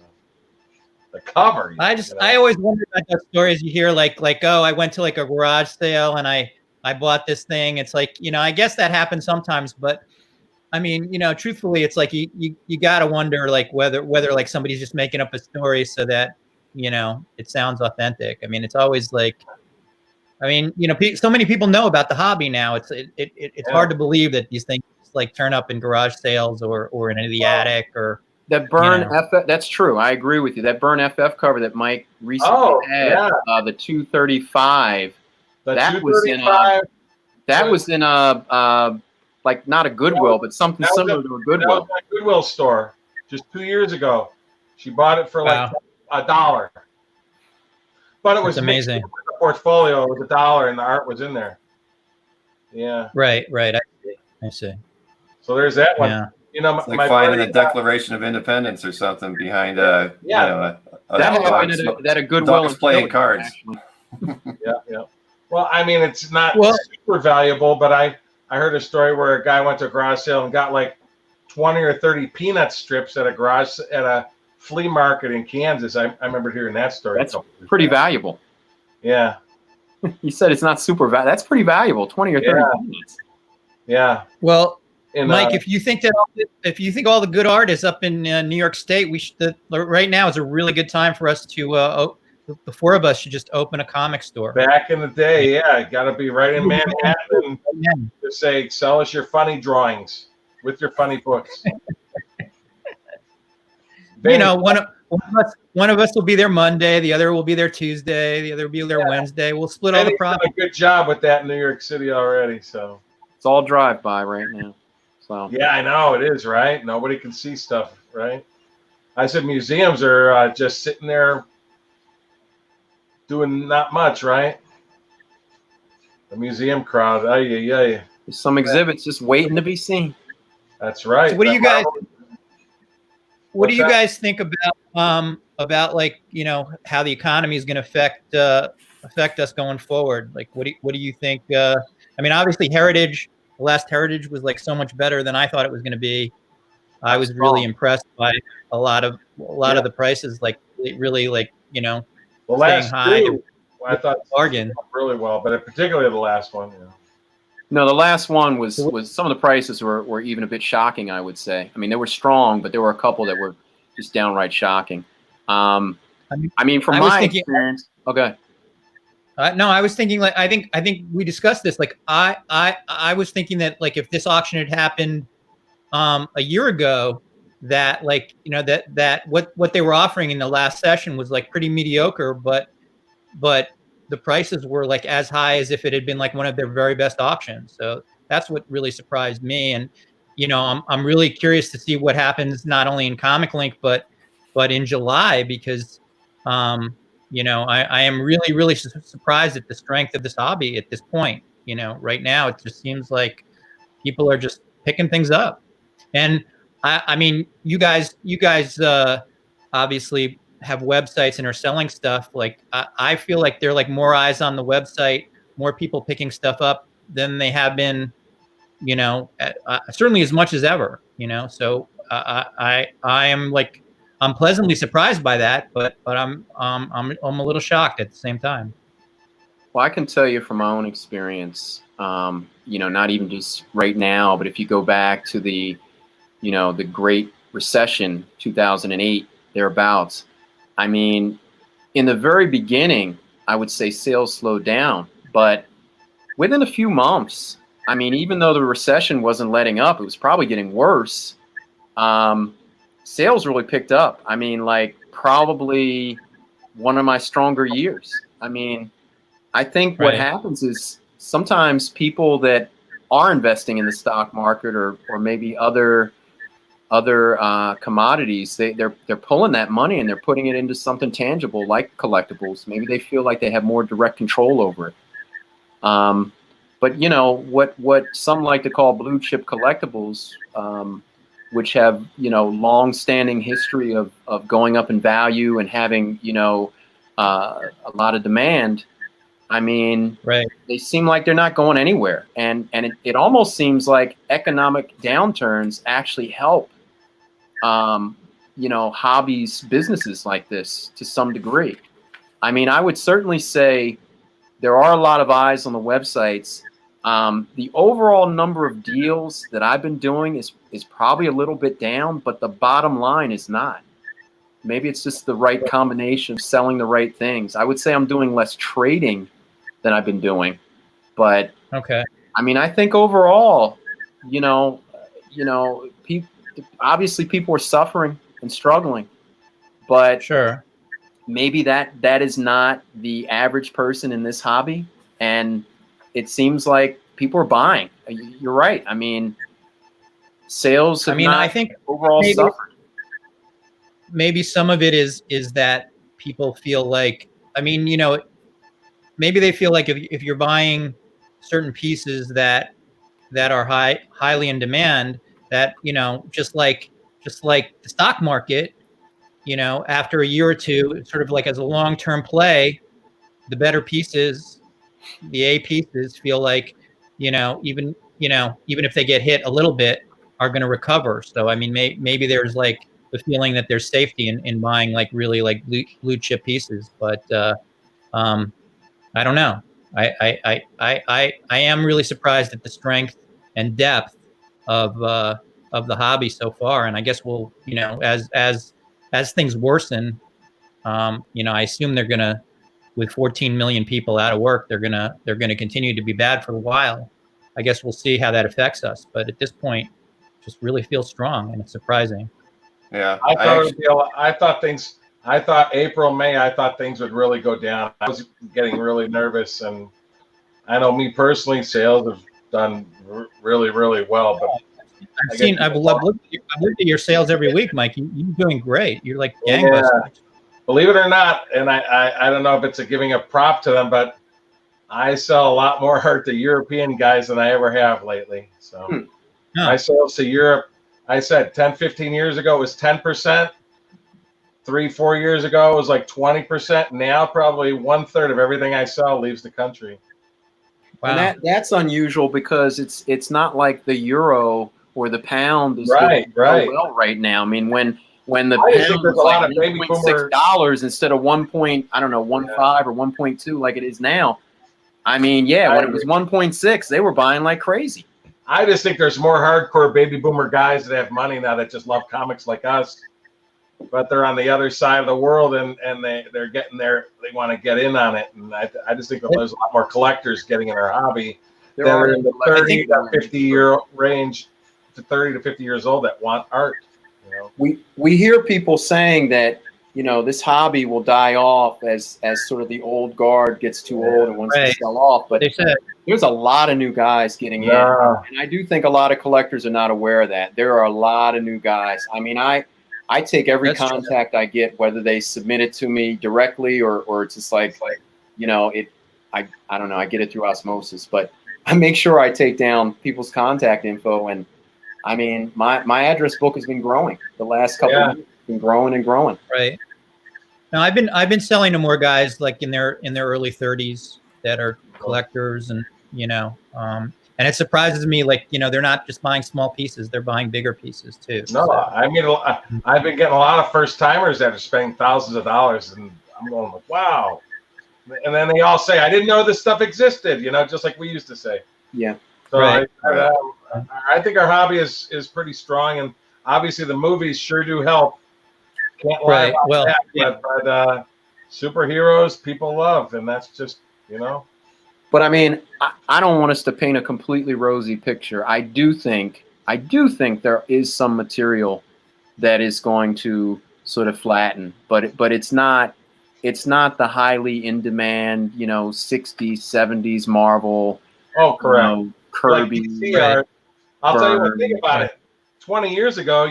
Speaker 1: The cover.
Speaker 3: I always wonder about those stories you hear, like, oh, I went to like a garage sale and I bought this thing. It's like, I guess that happens sometimes, but I mean, truthfully, it's like you gotta wonder like whether like somebody's just making up a story so that it sounds authentic. I mean, it's always like, so many people know about the hobby now. It's hard to believe that these things like turn up in garage sales or in the attic or.
Speaker 4: That Burn FF, that's true. I agree with you. That Burn FF cover that Mike recently had, the 235. That was in like not a Goodwill, but something similar to a Goodwill.
Speaker 1: That was my Goodwill store just 2 years ago. She bought it for like $1. But it was
Speaker 3: amazing.
Speaker 1: The portfolio was $1 and the art was in there. Yeah.
Speaker 3: Right. I see.
Speaker 1: So there's that one.
Speaker 3: Yeah.
Speaker 2: It's like finding the Declaration of Independence or something behind a
Speaker 4: that a Goodwill
Speaker 2: playing cards.
Speaker 1: Yeah. Well, I mean, it's not super valuable, but I heard a story where a guy went to a garage sale and got like 20 or 30 peanut strips at a flea market in Kansas. I remember hearing that story.
Speaker 4: That's pretty valuable.
Speaker 1: Yeah.
Speaker 4: You said it's not super valuable. That's pretty valuable. 20 or 30 peanuts.
Speaker 1: Yeah.
Speaker 3: Well. Mike, if you think all the good art is up in New York State, right now is a really good time for us to the four of us should just open a comic store.
Speaker 1: Back in the day, got to be right in Manhattan. To say, sell us your funny drawings with your funny books.
Speaker 3: One of us will be there Monday, the other will be there Tuesday, the other will be there Wednesday. We'll split all the profit.
Speaker 1: Done a good job with that in New York City already, so
Speaker 4: it's all drive-by right now. So.
Speaker 1: Yeah, I know it is, right? Nobody can see stuff, right? I said museums are just sitting there doing not much, right? The museum crowd, There's
Speaker 4: some exhibits just waiting to be seen.
Speaker 1: That's right.
Speaker 3: So what do you guys think about like how the economy is going to affect us going forward? Like, what do you think? Obviously, the last Heritage was like so much better than I thought it was going to be. I was really impressed by a lot of the prices, like really like
Speaker 1: the last
Speaker 3: high.
Speaker 1: Two, I thought
Speaker 3: bargain
Speaker 1: really well, but particularly the last one.
Speaker 4: No, the last one was some of the prices were even a bit shocking, I would say. I mean, they were strong, but there were a couple that were just downright shocking. From my experience, okay.
Speaker 3: No, I was thinking like I think we discussed this. Like I was thinking that like if this auction had happened a year ago, that like that what they were offering in the last session was like pretty mediocre, but the prices were like as high as if it had been like one of their very best auctions. So that's what really surprised me. And I'm really curious to see what happens not only in Comic Link but in July, because I am really, really surprised at the strength of this hobby at this point. Right now, it just seems like people are just picking things up. And I mean, you guys obviously have websites and are selling stuff. Like I feel like there are like more eyes on the website, more people picking stuff up than they have been, certainly as much as ever, So I am like, I'm pleasantly surprised by that, but I'm a little shocked at the same time.
Speaker 4: Well, I can tell you from my own experience, not even just right now, but if you go back to the Great Recession, 2008, thereabouts. I mean, in the very beginning, I would say sales slowed down, but within a few months, I mean, even though the recession wasn't letting up, it was probably getting worse. sales really picked up. I mean, like probably one of my stronger years. I mean, I think what happens is sometimes people that are investing in the stock market or maybe other commodities, they're pulling that money and they're putting it into something tangible like collectibles. Maybe they feel like they have more direct control over it. But you know what some like to call blue chip collectibles, which have, you know, long-standing history of going up in value and having, you know, a lot of demand. I mean, they seem like they're not going anywhere, and it almost seems like economic downturns actually help, you know, hobbies, businesses like this to some degree. I mean, I would certainly say there are a lot of eyes on the websites. The overall number of deals that I've been doing is probably a little bit down, but the bottom line is not. Maybe it's just the right combination of selling the right things. I would say I'm doing less trading than I've been doing, but I mean, I think overall, you know, obviously people are suffering and struggling, but maybe that is not the average person in this hobby, and it seems like people are buying. You're right. I mean, sales have
Speaker 3: I think
Speaker 4: overall suffered.
Speaker 3: Maybe some of it is that people feel like, I mean, you know, maybe they feel like if you're buying certain pieces that are highly in demand, that, you know, just like the stock market, you know, after a year or two, sort of like as a long-term play, the better pieces, the A pieces, feel like, you know, even if they get hit a little bit, are going to recover. So I mean, maybe there's like the feeling that there's safety in buying like really like blue chip pieces, but I don't know. I am really surprised at the strength and depth of the hobby so far, and I guess we'll, you know, as things worsen, you know, I assume they're gonna, with 14 million people out of work, they're gonna continue to be bad for a while. I guess we'll see how that affects us, but at this point, just really feels strong, and it's surprising.
Speaker 2: Yeah,
Speaker 1: I thought April, May, I thought things would really go down. I was getting really nervous, and I know me personally, sales have done really, really well. But
Speaker 3: I've looked at your sales every week, Mike. You're doing great. You're like gangbusters.
Speaker 1: Yeah. Believe it or not, and I don't know if it's a giving a prop to them, but I sell a lot more art to European guys than I ever have lately. So my sales to Europe, I said 10, 15 years ago it was 10%. 3-4 years ago it was like 20%. Now probably 1/3 of everything I sell leaves the country.
Speaker 4: Wow. And that's unusual because it's not like the euro or the pound is
Speaker 1: right
Speaker 4: right now. I mean, when the pound is like $1.6 instead of 1.15 or 1.2 like it is now. I mean, when it was 1.6, they were buying like crazy.
Speaker 1: I just think there's more hardcore baby boomer guys that have money now that just love comics like us, but they're on the other side of the world and they're getting there. They want to get in on it, and I just think that there's a lot more collectors getting in our hobby that are in the 30 to 50 year range, to 30 to 50 years old, that want art. You know?
Speaker 4: We hear people saying that, you know, this hobby will die off as sort of the old guard gets too old and wants to sell off. But there's a lot of new guys getting in, and I do think a lot of collectors are not aware of that. There are a lot of new guys. I mean, I take every contact I get, whether they submit it to me directly or it's just like, you know, I don't know, I get it through osmosis, but I make sure I take down people's contact info. And I mean, my address book has been growing the last couple of years. It's been growing and growing.
Speaker 3: Right. Now I've been selling to more guys like in their early 30s that are collectors, and you know, and it surprises me, like, you know, they're not just buying small pieces, they're buying bigger pieces too.
Speaker 1: No, I mean, I've been getting a lot of first timers that are spending thousands of dollars, and I'm going like, wow. And then they all say, I didn't know this stuff existed, you know, just like we used to say.
Speaker 4: Yeah.
Speaker 1: So I think our hobby is pretty strong, and obviously the movies sure do help. Can't lie about that, but superheroes people love, and that's just, you know.
Speaker 4: But I mean, I don't want us to paint a completely rosy picture. I do think there is some material that is going to sort of flatten, but it's not the highly in demand, 60s, 70s Marvel.
Speaker 1: Oh, correct.
Speaker 4: Kirby.
Speaker 1: Like DC art. I'll tell you what, think about
Speaker 3: right.
Speaker 1: it. 20 years ago,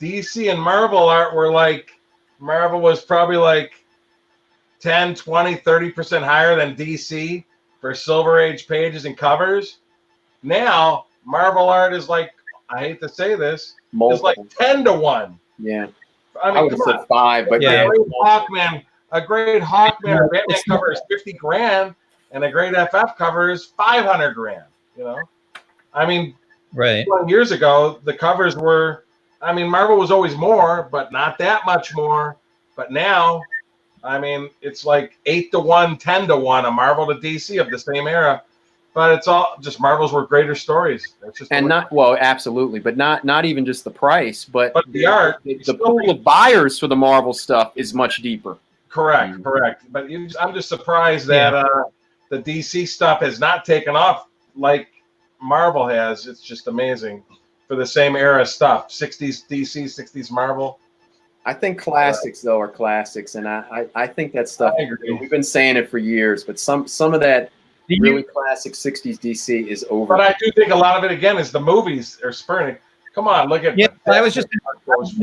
Speaker 1: DC and Marvel art were like, Marvel was probably like 10, 20, 30% higher than DC for Silver Age pages and covers. Now, Marvel art is like, I hate to say this, is like 10 to 1.
Speaker 4: Yeah.
Speaker 1: I mean,
Speaker 4: I would have said 5, but
Speaker 3: Yeah.
Speaker 1: a great Hawkman or Batman cover is 50 grand, and a great FF cover is 500 grand. I mean,
Speaker 3: Right.
Speaker 1: 20 years ago, the covers were, I mean, Marvel was always more, but not that much more. But now, I mean, it's like 8 to 1, 10 to 1, a Marvel to DC of the same era. But it's all just Marvels were greater stories. That's just
Speaker 4: absolutely, but not even just the price, but
Speaker 1: the art.
Speaker 4: The pool of buyers for the Marvel stuff is much deeper.
Speaker 1: Correct. But I'm just surprised that the DC stuff has not taken off like Marvel has. It's just amazing for the same era stuff. 60s DC, 60s Marvel.
Speaker 4: I think classics though are classics, and I think that stuff.
Speaker 1: I agree.
Speaker 4: We've been saying it for years, but some of that really classic 60s DC is over.
Speaker 1: But I do think a lot of it again is the movies are spurning. Come on, look at.
Speaker 3: Yeah, I was just going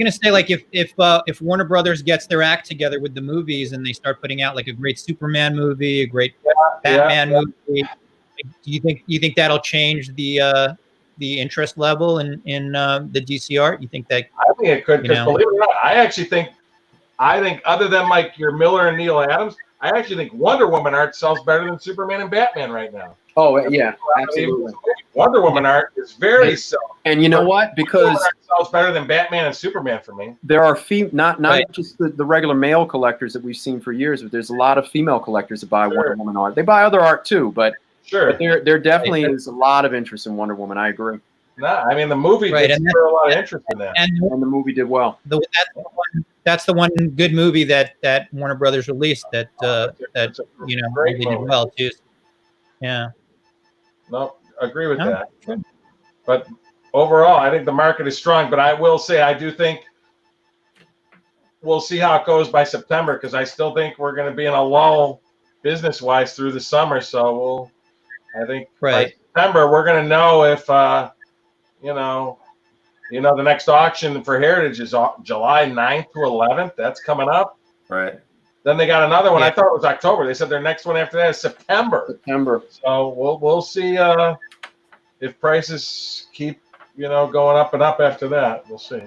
Speaker 3: to say, like, if Warner Brothers gets their act together with the movies and they start putting out like a great Superman movie, a great Batman movie, do you think that'll change the interest level in the DC art? You think that?
Speaker 1: I think it could, because believe it or not, I think other than like your Miller and Neil Adams, I actually think Wonder Woman art sells better than Superman and Batman right now.
Speaker 4: Oh yeah, absolutely.
Speaker 1: Wonder Woman art is very selling.
Speaker 4: And you know what? Because
Speaker 1: it sells better than Batman and Superman for me.
Speaker 4: There are not just the regular male collectors that we've seen for years, but there's a lot of female collectors that buy Wonder Woman art. They buy other art too, but there definitely is a lot of interest in Wonder Woman. I agree.
Speaker 1: No, I mean the movie did a lot of interest in that,
Speaker 4: and the movie did well.
Speaker 3: That's the one good movie that Warner Brothers released that really did well too. Yeah.
Speaker 1: No, agree with that. Sure. But overall, I think the market is strong. But I will say, I do think we'll see how it goes by September, because I still think we're going to be in a lull business-wise through the summer. So I think by September we're going to know if the next auction for Heritage is July 9th to 11th. That's coming up.
Speaker 2: Right.
Speaker 1: Then they got another one. I thought it was October. They said their next one after that is September. So we'll see if prices keep going up and up after that. We'll see.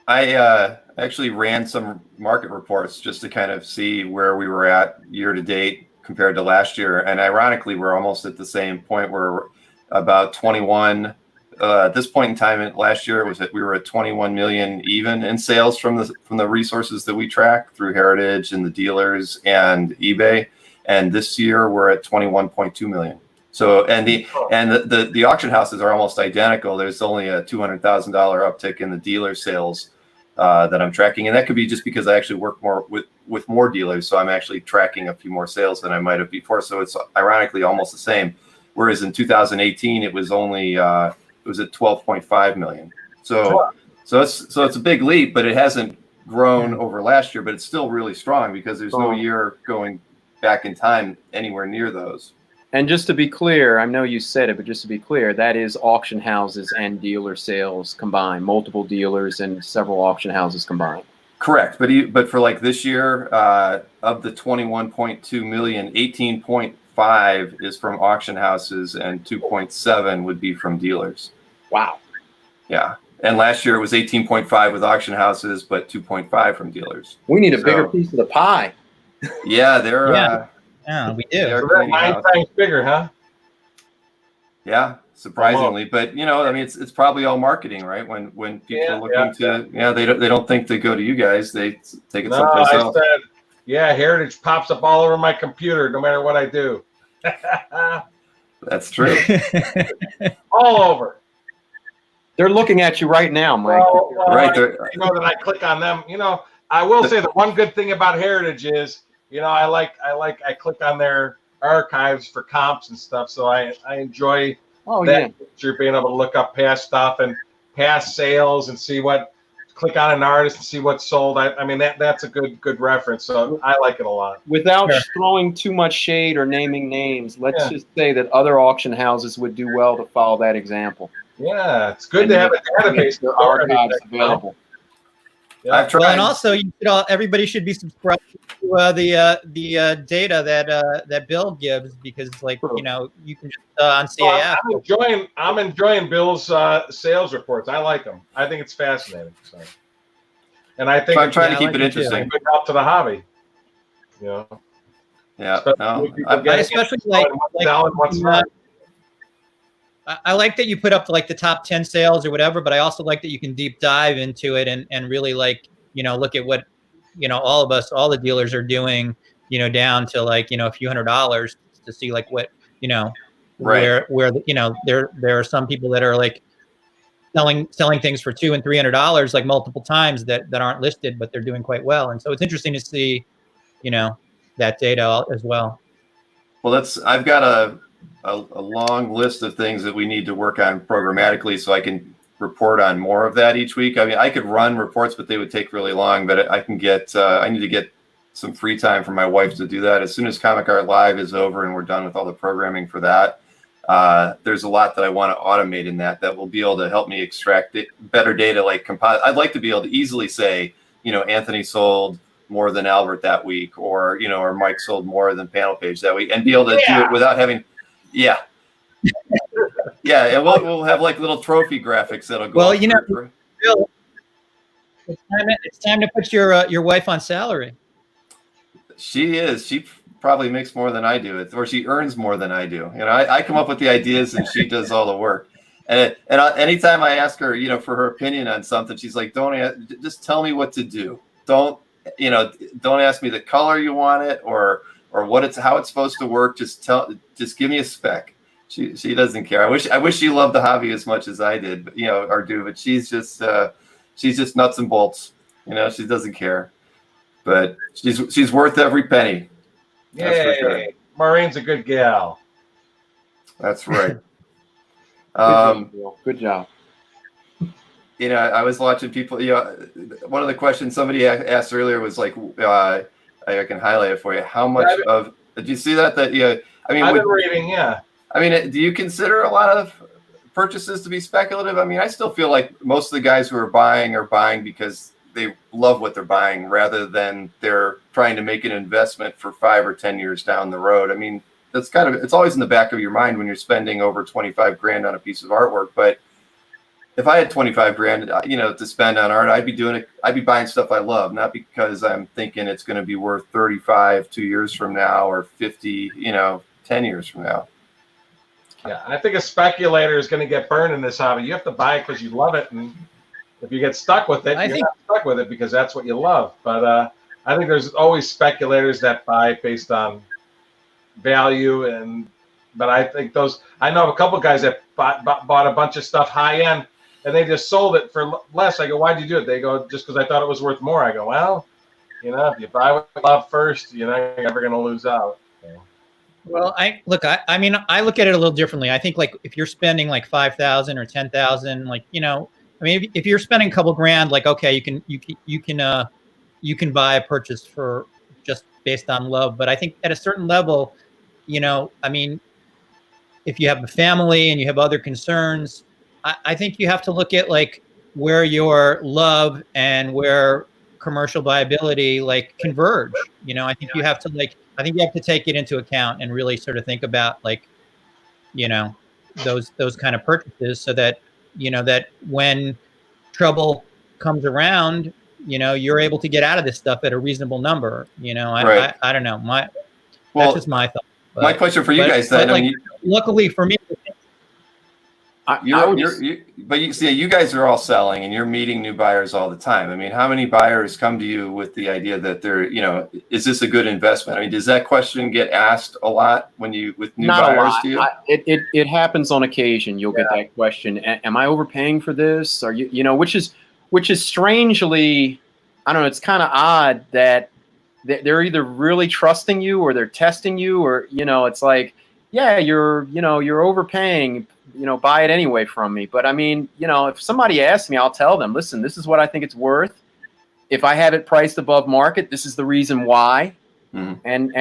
Speaker 2: I actually ran some market reports just to kind of see where we were at year to date compared to last year, and ironically, we're almost at the same point. We're about 21. At this point in time, last year we were at 21 million even in sales from the resources that we track through Heritage and the dealers and eBay, and this year we're at 21.2 million. So the auction houses are almost identical. There's only a $200,000 uptick in the dealer sales that I'm tracking, and that could be just because I actually work more with more dealers, so I'm actually tracking a few more sales than I might have before. So it's ironically almost the same. Whereas in 2018 it was only it was at 12.5 million. So it's a big leap, but it hasn't grown over last year, but it's still really strong because there's no year going back in time anywhere near those.
Speaker 4: And just to be clear, I know you said it, but just to be clear, that is auction houses and dealer sales combined, multiple dealers and several auction houses combined.
Speaker 2: Correct. But for like this year, of the 21.2 million, 18.5 is from auction houses and 2.7 would be from dealers.
Speaker 4: Wow.
Speaker 2: Yeah. And last year it was 18.5 with auction houses, but 2.5 from dealers.
Speaker 4: We need a bigger piece of the pie.
Speaker 2: Yeah, they're
Speaker 3: we do.
Speaker 1: They're 9 times bigger, huh?
Speaker 2: Yeah, surprisingly. But I mean, it's probably all marketing, right? When people are looking to, they don't think to go to you guys. They take it someplace else.
Speaker 1: Heritage pops up all over my computer, no matter what I do.
Speaker 2: That's true.
Speaker 1: All over.
Speaker 4: They're looking at you right now, Mike.
Speaker 2: Right.
Speaker 1: That I click on them. I will say the one good thing about Heritage is, I click on their archives for comps and stuff. So I enjoy that feature, being able to look up past stuff. And past sales and see what, click on an artist and see what's sold. I mean, that's a good reference. So I like it a lot.
Speaker 4: Without throwing too much shade or naming names, let's just say that other auction houses would do well to follow that example.
Speaker 1: Yeah, it's good to have a database.
Speaker 4: Their archives available.
Speaker 1: Yeah.
Speaker 2: I've tried.
Speaker 3: Well, and also, everybody should be subscribed to the data that Bill gives, because, like, you can just on CAF.
Speaker 1: I'm enjoying Bill's sales reports. I like them. I think it's fascinating. So. And I think
Speaker 2: I'm trying to keep it interesting.
Speaker 1: Good help to the hobby. You know.
Speaker 2: Yeah.
Speaker 3: I especially like I like that you put up like the top 10 sales or whatever, but I also like that you can deep dive into it and really, like, look at what, all of us, all the dealers are doing, down to, like, a few $100s to see, like, what,
Speaker 2: right.
Speaker 3: where there are some people that are, like, selling things for $200 and $300 like multiple times that aren't listed, but they're doing quite well. And so it's interesting to see, that data as well.
Speaker 2: Well, I've got a long list of things that we need to work on programmatically, so I can report on more of that each week. I mean, I could run reports, but they would take really long. But I can get I need to get some free time for my wife to do that. As soon as Comic Art Live is over and we're done with all the programming for that, there's a lot that I want to automate in that will be able to help me extract better data, like I'd like to be able to easily say, Anthony sold more than Albert that week, or or Mike sold more than Panel Page that week, and be able to do it without having. Yeah. Yeah, and we'll have like little trophy graphics that'll go.
Speaker 3: Well, Bill, it's time to put your wife on salary.
Speaker 2: She is. She probably makes more than I do, or she earns more than I do. I come up with the ideas and she does all the work. And anytime I ask her, for her opinion on something, she's like, just tell me what to do. Don't ask me the color you want it or how it's supposed to work. Just give me a spec. She doesn't care. I wish she loved the hobby as much as I did, but she's just nuts and bolts. She doesn't care, but she's worth every penny. That's for sure.
Speaker 1: Maureen's a good gal.
Speaker 2: That's right.
Speaker 4: Good job.
Speaker 2: I was watching people. One of the questions somebody asked earlier was like, I can highlight it for you. How much did you see that? I mean,
Speaker 1: I've been reading. Yeah.
Speaker 2: I mean, do you consider a lot of purchases to be speculative? I mean, I still feel like most of the guys who are buying because they love what they're buying, rather than they're trying to make an investment for 5 or 10 years down the road. I mean, it's always in the back of your mind when you're spending over 25 grand on a piece of artwork. But if I had 25 grand, to spend on art, I'd be buying stuff I love, not because I'm thinking it's going to be worth 35 2 years from now or 50, 10 years from now.
Speaker 1: Yeah, I think a speculator is going to get burned in this hobby. You have to buy it because you love it, and if you get stuck with it, you're not stuck with it because that's what you love. But I think there's always speculators that buy based on value, but I think I know a couple of guys that bought a bunch of stuff high end, and they just sold it for less. I go, why'd you do it? They go, just because I thought it was worth more. I go, well, if you buy what you love first, you're never going to lose out. So.
Speaker 3: Well, I look at it a little differently. I think, like, if you're spending like 5,000 or 10,000, like, if you're spending a couple grand, like, okay, you can buy a purchase for just based on love. But I think at a certain level, if you have a family and you have other concerns, I think you have to look at, like, where your love and where commercial viability, like, converge. I think you have to take it into account and really sort of think about, like, those kind of purchases, so that that when trouble comes around, you're able to get out of this stuff at a reasonable number.
Speaker 2: Right.
Speaker 3: I don't know. That's just my thought. But,
Speaker 2: my question for you guys then,
Speaker 3: like, luckily for me,
Speaker 2: you guys are all selling and you're meeting new buyers all the time. I mean, how many buyers come to you with the idea that they're, is this a good investment? I mean, does that question get asked a lot with new buyers to you?
Speaker 4: It happens on occasion. You'll get that question. Am I overpaying for this? Or which is strangely, I don't know, it's kind of odd that they're either really trusting you or they're testing you, or, it's like, yeah, you're overpaying, buy it anyway from me. But I mean, if somebody asks me, I'll tell them, listen, this is what I think it's worth. If I have it priced above market, this is the reason why. And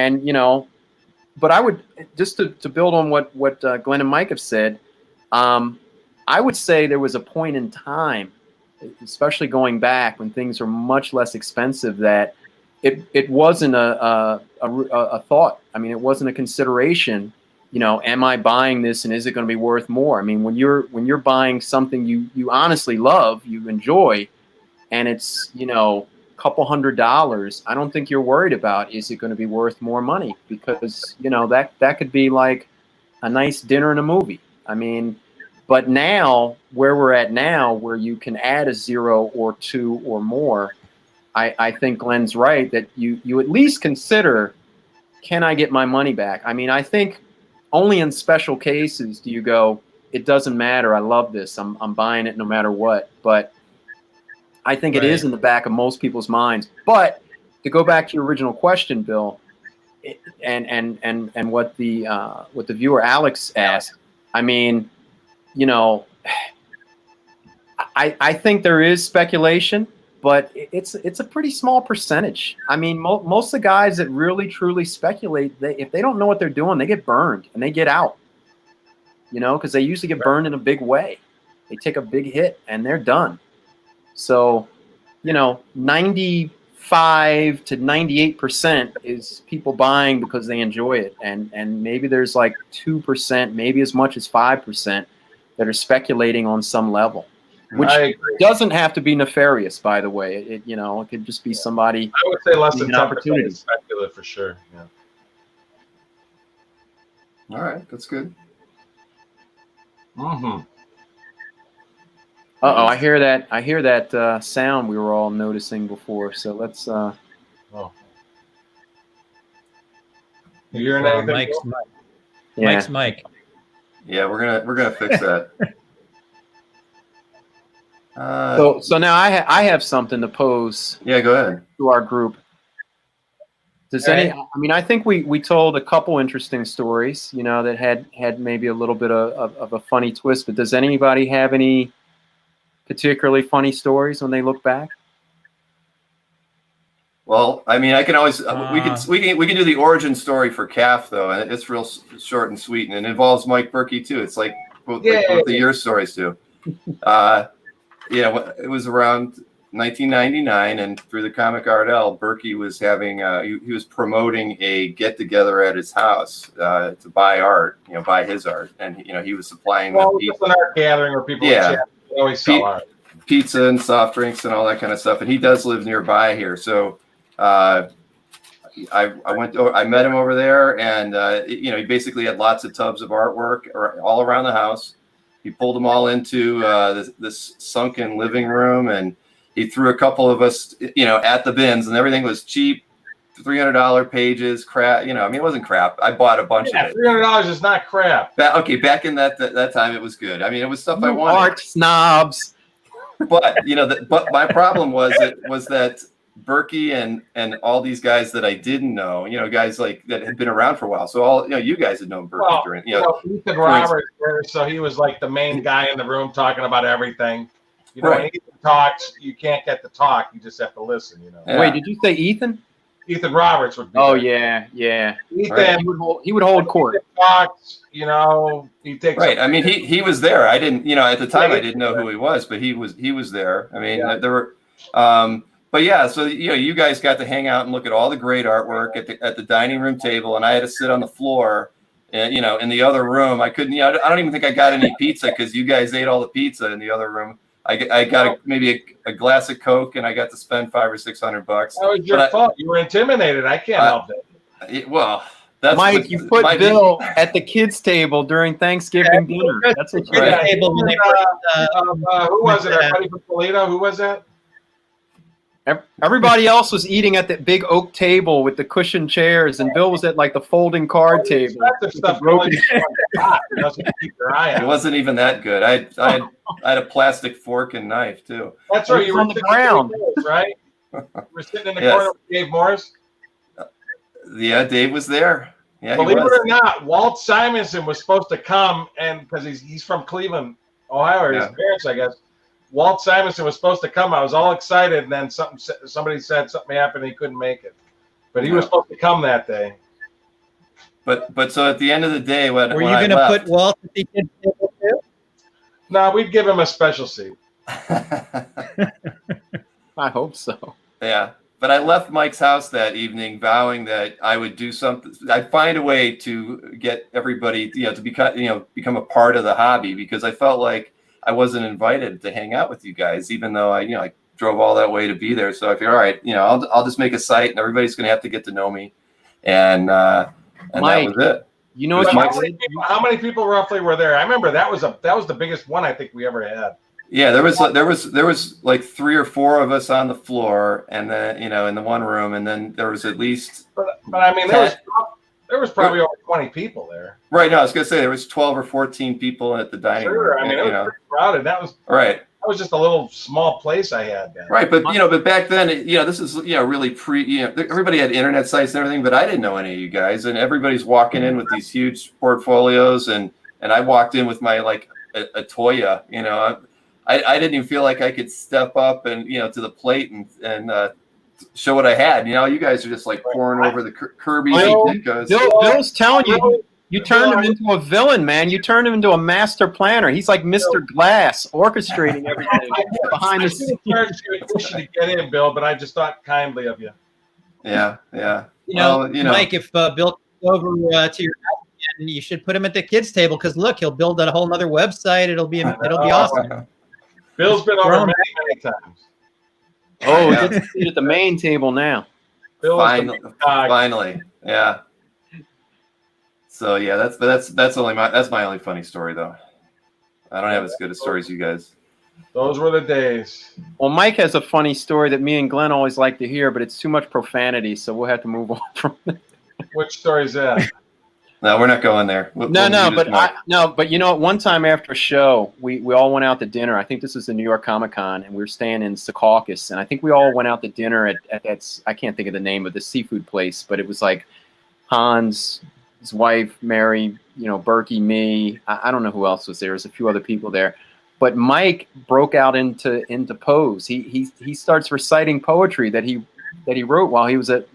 Speaker 4: but I would, just to build on what Glenn and Mike have said, I would say there was a point in time, especially going back when things were much less expensive, that it wasn't a thought. I mean, it wasn't a consideration. Am I buying this and is it going to be worth more? I mean, when you're buying something you honestly love, you enjoy, and it's a couple $100, I don't think you're worried about, is it going to be worth more money? Because that could be like a nice dinner and a movie. I mean, but now, where we're at now, where you can add a 0 or 2 or more, I think Glenn's right that you at least consider, can I get my money back? I mean, I think only in special cases do you go, it doesn't matter, I love this, I'm buying it no matter what. But I think it is in the back of most people's minds. But to go back to your original question, Bill, and what the viewer Alex asked, I mean, I think there is speculation, but it's a pretty small percentage. I mean, most of the guys that really truly speculate, if they don't know what they're doing, they get burned and they get out. Because they usually get burned in a big way. They take a big hit and they're done. So, 95 to 98% is people buying because they enjoy it. And maybe there's like 2%, maybe as much as 5% that are speculating on some level, which doesn't have to be nefarious, by the way. It could just be somebody.
Speaker 1: I would say less than
Speaker 4: an opportunity.
Speaker 1: Speculative for sure. Yeah.
Speaker 2: All right, that's good.
Speaker 1: Mm-hmm.
Speaker 4: Uh-oh, I hear that sound we were all noticing before. So let's
Speaker 1: Oh. You hearing anything?
Speaker 3: Mike's
Speaker 1: Bill?
Speaker 3: mic.
Speaker 4: yeah.
Speaker 3: Mike's mic.
Speaker 2: Yeah, we're gonna fix that.
Speaker 4: So now I have something to pose
Speaker 2: Yeah, go ahead.
Speaker 4: to our group. Does
Speaker 1: Okay.
Speaker 4: I mean, I think we told a couple interesting stories, that had maybe a little bit of a funny twist. But does anybody have any particularly funny stories when they look back?
Speaker 2: Well, I mean, I can always we can do the origin story for Calf though, and it's real short and sweet, and it involves Mike Burkey too. It's like both the your stories too. Yeah, it was around 1999, and through the Comic Art-L, Burkey was having he was promoting a get together at his house to buy art, buy his art, and he was supplying.
Speaker 1: Well, just an art gathering where people always sell art.
Speaker 2: Pizza and soft drinks and all that kind of stuff, and he does live nearby here, so. I met him over there, and he basically had lots of tubs of artwork all around the house. He pulled them all into this sunken living room, and he threw a couple of us, at the bins, and everything was cheap, $300 pages, crap. I mean, it wasn't crap. I bought a bunch of it.
Speaker 1: $300 is not crap.
Speaker 2: Back in that time, it was good. I mean, it was stuff I wanted.
Speaker 4: Art snobs.
Speaker 2: But but my problem was that Burkey and all these guys that I didn't know, guys like that had been around for a while. So all you guys had known Burkey during,
Speaker 1: Ethan Roberts, so he was like the main guy in the room talking about everything. When Ethan talks, you can't get to talk; you just have to listen.
Speaker 2: Yeah.
Speaker 4: Wait, did you say Ethan?
Speaker 1: Ethan Roberts would be.
Speaker 4: Oh
Speaker 1: there.
Speaker 4: yeah.
Speaker 1: Ethan,
Speaker 2: right.
Speaker 4: He would hold court.
Speaker 1: Ethan talks, he takes.
Speaker 2: Right. I mean, he was there. I didn't, at the time I didn't know who he was, but he was there. I mean, there were. But yeah, so you guys got to hang out and look at all the great artwork at the dining room table, and I had to sit on the floor, in the other room. I couldn't. I don't even think I got any pizza because you guys ate all the pizza in the other room. I got maybe a glass of Coke, and I got to spend $500 or $600.
Speaker 1: That was your fault. You were intimidated. I can't help it.
Speaker 2: Well, that's
Speaker 4: Mike. You put Bill at the kids' table during Thanksgiving dinner. That's what you
Speaker 2: Right.
Speaker 3: Table when they
Speaker 1: Who was it? Our buddy from Toledo. Who was that?
Speaker 4: Everybody else was eating at that big oak table with the cushioned chairs, and Bill was at like the folding card table.
Speaker 1: Stuff doesn't keep your eye
Speaker 2: It
Speaker 1: out.
Speaker 2: wasn't even that good. I had a plastic fork and knife too.
Speaker 1: That's right. You were
Speaker 4: on the
Speaker 1: sitting
Speaker 4: ground.
Speaker 1: with Dave Morris, right? You were sitting in the
Speaker 2: Yes.
Speaker 1: corner with Dave Morris.
Speaker 2: Yeah, Dave was there. Yeah,
Speaker 1: Believe it or not, Walt Simonson was supposed to come, and because he's from Cleveland, Ohio, or his parents, I guess. Walt Simonson was supposed to come. I was all excited, and then somebody said something happened. He couldn't make it, but he was supposed to come that day.
Speaker 2: But so at the end of the day, when
Speaker 3: were you going to put Walt at the kids' table too?
Speaker 1: No, we'd give him a special seat.
Speaker 4: I hope so.
Speaker 2: Yeah. But I left Mike's house that evening vowing that I would do something. I'd find a way to get everybody, to become a part of the hobby, because I felt like I wasn't invited to hang out with you guys, even though I drove all that way to be there. So I figured, all right, I'll just make a site and everybody's going to have to get to know me. And Mike, that was it.
Speaker 4: You know,
Speaker 1: how many people roughly were there? I remember that was the biggest one I think we ever had.
Speaker 2: Yeah, there was like 3 or 4 of us on the floor, and then in the one room, and then there was at least.
Speaker 1: But I mean, there was probably over 20 people there.
Speaker 2: Right. No, I was gonna say there was 12 or 14 people at the dining room.
Speaker 1: Sure, I mean it was pretty crowded. That was
Speaker 2: right.
Speaker 1: That was just a little small place I had then.
Speaker 2: Right, but but back then, this is really everybody had internet sites and everything, but I didn't know any of you guys, and everybody's walking in with these huge portfolios, and I walked in with my a Toya, I didn't even feel like I could step up and to the plate and show what I had. You guys are just like pouring over the Kirby's and Dickos.
Speaker 4: Bill's telling you turned him into a villain, man. You turned him into a master planner. He's like Mr. Glass, orchestrating everything behind the scenes.
Speaker 1: Push you to get in, Bill, but I just thought kindly of you.
Speaker 2: Yeah.
Speaker 3: Mike, if Bill comes over to your house, you should put him at the kids' table, because look, he'll build a whole other website. It'll be awesome.
Speaker 1: Bill's been over many times.
Speaker 4: Oh, he gets to sit at the main table now.
Speaker 2: Finally, yeah. So yeah, that's my only funny story though. I don't have as good a story as you guys.
Speaker 1: Those were the days.
Speaker 4: Well, Mike has a funny story that me and Glenn always like to hear, but it's too much profanity, so we'll have to move on from it.
Speaker 1: Which story is that?
Speaker 2: No, we're not going there.
Speaker 4: But one time after a show, we all went out to dinner. I think this was the New York Comic Con, and we were staying in Secaucus, and I think we all went out to dinner at that, I can't think of the name of the seafood place, but it was like Hans, his wife, Mary, Burkey, me. I don't know who else was there. There's a few other people there. But Mike broke out into pose. He starts reciting poetry that he wrote while he was at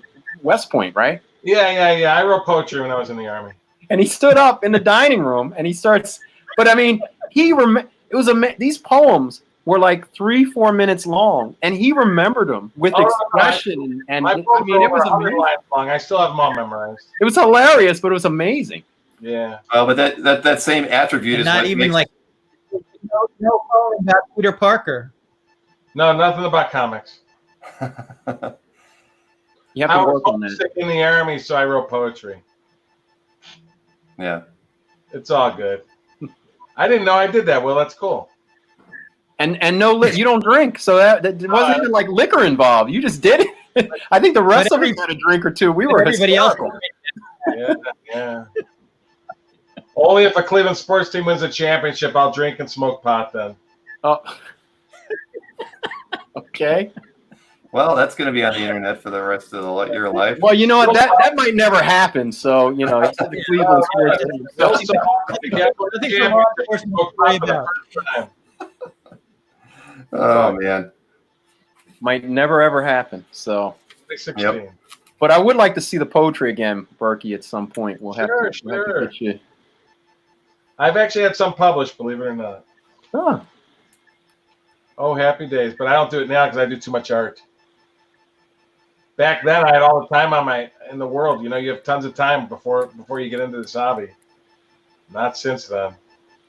Speaker 4: West Point, right?
Speaker 1: Yeah. I wrote poetry when I was in the Army.
Speaker 4: And he stood up in the dining room and he starts. But I mean, these poems were like 3-4 minutes long, and he remembered them with expression. And it was amazing.
Speaker 1: Long. I still have them all memorized.
Speaker 4: It was hilarious, but it was amazing.
Speaker 1: Yeah.
Speaker 2: Well, but that same attribute
Speaker 3: and
Speaker 2: is
Speaker 3: not even like no poem about Peter Parker.
Speaker 1: No, nothing about comics.
Speaker 4: You have to work on that.
Speaker 1: I was sick in the Army, so I wrote poetry.
Speaker 2: Yeah.
Speaker 1: It's all good. I didn't know I did that. Well, that's cool.
Speaker 4: And no, you don't drink, so that wasn't even like liquor involved. You just did it. I think the rest of us had a drink or two. We were
Speaker 3: everybody else.
Speaker 1: Yeah. Only if a Cleveland sports team wins a championship, I'll drink and smoke pot then.
Speaker 4: Oh. Okay.
Speaker 2: Well, that's going to be on the internet for the rest of your life.
Speaker 4: Well, you know what? That might never happen. So, it's the Cleveland sports team.
Speaker 2: Oh, man.
Speaker 4: Might never, ever happen. So,
Speaker 2: yep.
Speaker 4: But I would like to see the poetry again, Burkey, at some point. We'll have to get you.
Speaker 1: I've actually had some published, believe it or not.
Speaker 4: Huh.
Speaker 1: Oh, happy days. But I don't do it now because I do too much art. Back then, I had all the time in the world. You have tons of time before you get into this hobby. Not since then.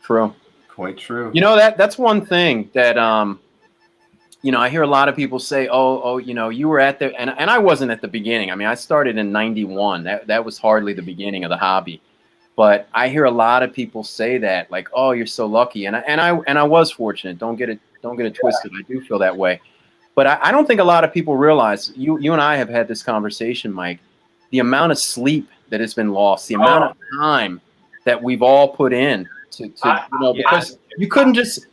Speaker 4: True.
Speaker 2: Quite true.
Speaker 4: That's one thing that I hear a lot of people say, you were at the, and I wasn't at the beginning. I mean, I started in '91. That was hardly the beginning of the hobby. But I hear a lot of people say that, like, oh, you're so lucky. And I was fortunate. Don't get it twisted. I do feel that way. But I don't think a lot of people realize, you and I have had this conversation, Mike, the amount of sleep that has been lost, the amount of time that we've all put in because you couldn't just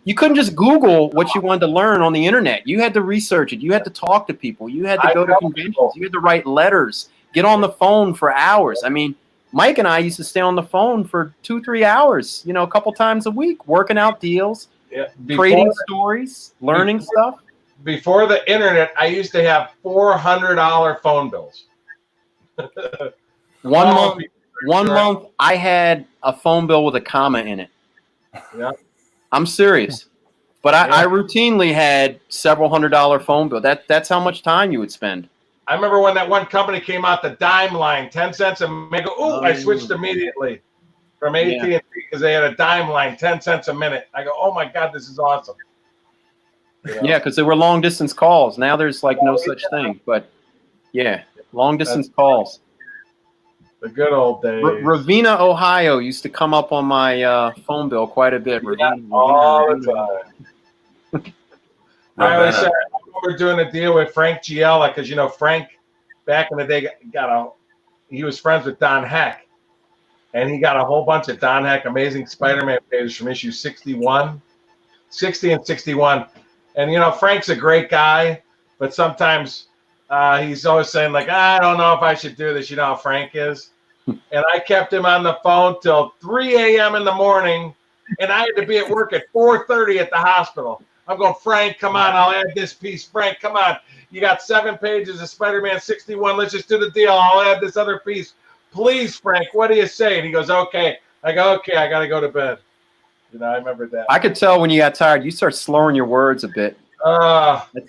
Speaker 4: Google what you wanted to learn on the internet. You had to research it. You had to talk to people. You had to go to conventions. You had to write letters, get on the phone for hours. I mean, Mike and I used to stay on the phone for 2-3 hours, a couple times a week, working out deals, trading stories, learning stuff.
Speaker 1: Before the internet, I used to have $400 phone bills.
Speaker 4: One month, I had a phone bill with a comma in it.
Speaker 1: Yeah,
Speaker 4: I'm serious. But I routinely had several $100 phone bill. That's how much time you would spend.
Speaker 1: I remember when that one company came out, the dime line, 10 cents a minute. I switched immediately from AT&T because they had a dime line, 10 cents a minute. I go, oh my God, this is awesome.
Speaker 4: Yeah, because there were long distance calls. Now there's like no such thing. But yeah, long distance calls.
Speaker 1: The good old days.
Speaker 4: Ravenna, Ohio used to come up on my phone bill quite a bit.
Speaker 1: All the time. I always said, I remember doing a deal with Frank Giella because, Frank back in the day he was friends with Don Heck. And he got a whole bunch of Don Heck Amazing Spider-Man pages from issue 60 and 61. And, Frank's a great guy, but sometimes he's always saying, like, I don't know if I should do this. You know how Frank is. And I kept him on the phone till 3 a.m. in the morning, and I had to be at work at 4:30 at the hospital. I'm going, Frank, come on, I'll add this piece. Frank, come on. You got 7 pages of Spider-Man 61. Let's just do the deal. I'll add this other piece. Please, Frank, what do you say? And he goes, okay. I go, okay, I got to go to bed. I remember that.
Speaker 4: I could tell when you got tired, you start slurring your words a bit.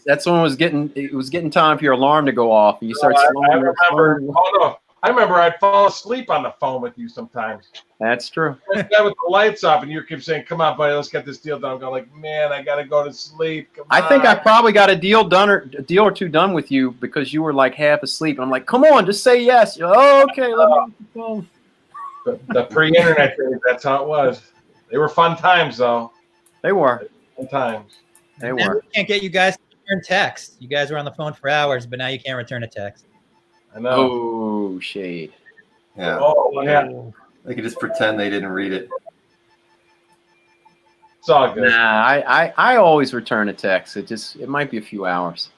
Speaker 4: That's when it was getting time for your alarm to go off, and you start slurring your words.
Speaker 1: I remember I'd fall asleep on the phone with you sometimes.
Speaker 4: That's true.
Speaker 1: With the lights off, and you keep saying, come on, buddy, let's get this deal done. I'm going like, man, I got to go to sleep.
Speaker 4: I think I probably got a deal or two done with you because you were like half asleep. And I'm like, come on, just say yes. You're like, oh, okay, let me get the phone.
Speaker 1: The pre-internet days, that's how it was. They were fun times, though.
Speaker 4: They were.
Speaker 1: Fun times.
Speaker 4: They
Speaker 3: now
Speaker 4: were.
Speaker 3: we can't get you guys to return text. You guys were on the phone for hours, but now you can't return a text.
Speaker 1: I know.
Speaker 4: Oh, shade.
Speaker 2: Yeah.
Speaker 1: Oh, yeah.
Speaker 2: They could just pretend they didn't read it.
Speaker 1: It's all good.
Speaker 4: Nah, I always return a text. It might be a few hours.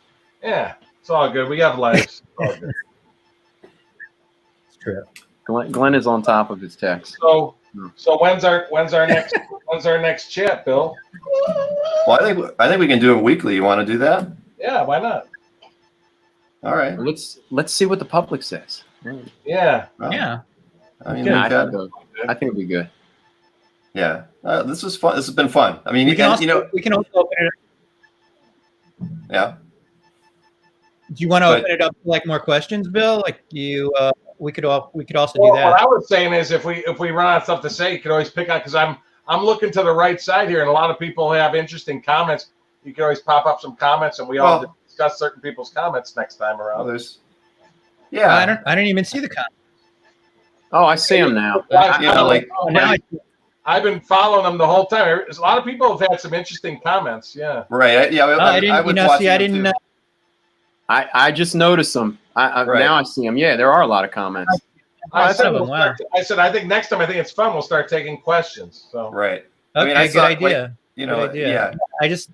Speaker 1: Yeah, it's all good. We have lives. It's all good.
Speaker 3: It's true.
Speaker 4: Glenn is on top of his text.
Speaker 1: So when's our next chat, Bill?
Speaker 2: Well, I think we can do it weekly. You want to do that?
Speaker 1: Yeah, why not?
Speaker 2: All right.
Speaker 4: Let's see what the public says.
Speaker 1: Yeah.
Speaker 2: Well,
Speaker 3: Yeah.
Speaker 2: I mean,
Speaker 4: I think it'll be good.
Speaker 2: yeah. This was fun. This has been fun. I mean,
Speaker 3: We can also open it up.
Speaker 2: yeah.
Speaker 3: Do you want to open it up to like more questions, Bill? Like we could also do that.
Speaker 1: What I was saying is, if we run out of stuff to say, you could always pick out because I'm looking to the right side here, and a lot of people have interesting comments. You can always pop up some comments, and we all discuss certain people's comments next time around.
Speaker 2: Yeah.
Speaker 3: I don't even see the comments.
Speaker 4: Oh, I see them now.
Speaker 1: I've been following them the whole time. A lot of people have had some interesting comments. Yeah.
Speaker 2: Right.
Speaker 3: I didn't.
Speaker 4: I just noticed them. Now I see them. Yeah, there are a lot of comments.
Speaker 1: I said, I think next time, I think it's fun. We'll start taking questions. So.
Speaker 2: Right.
Speaker 3: Okay, good idea.
Speaker 2: Yeah.
Speaker 3: I just.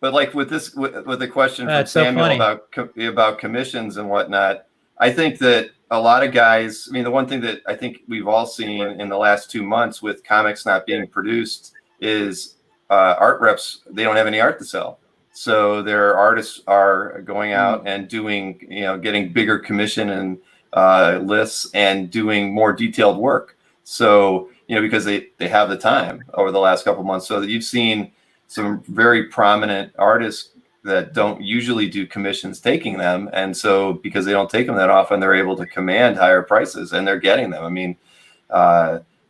Speaker 2: But like with the question from Samuel about commissions and whatnot, I think that a lot of guys, I mean, the one thing that I think we've all seen in the last 2 months with comics not being produced is art reps, they don't have any art to sell. So their artists are going out and doing, getting bigger commission and lists and doing more detailed work. So, because they have the time over the last couple of months. So that you've seen some very prominent artists that don't usually do commissions taking them. And so because they don't take them that often, they're able to command higher prices and they're getting them. I mean,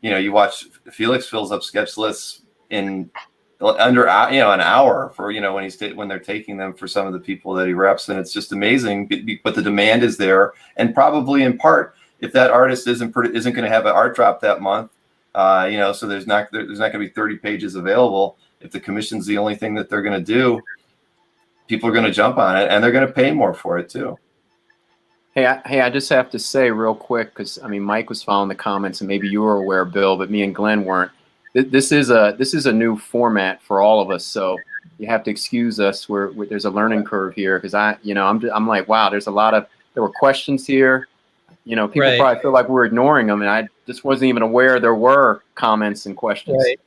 Speaker 2: you watch Felix fills up sketch lists in under an hour for when they're taking them for some of the people that he reps, and it's just amazing. But the demand is there, and probably in part if that artist isn't going to have an art drop that month, so there's not going to be 30 pages available. If the commission's the only thing that they're going to do, people are going to jump on it, and they're going to pay more for it too.
Speaker 4: Hey, I just have to say real quick, because Mike was following the comments, and maybe you were aware, Bill, but me and Glenn weren't. This is a new format for all of us, so you have to excuse us. There's a learning curve here, because I'm like, wow, there were questions here. You know, people
Speaker 3: Right.
Speaker 4: probably feel like we're ignoring them, and I just wasn't even aware there were comments and questions.
Speaker 3: Right.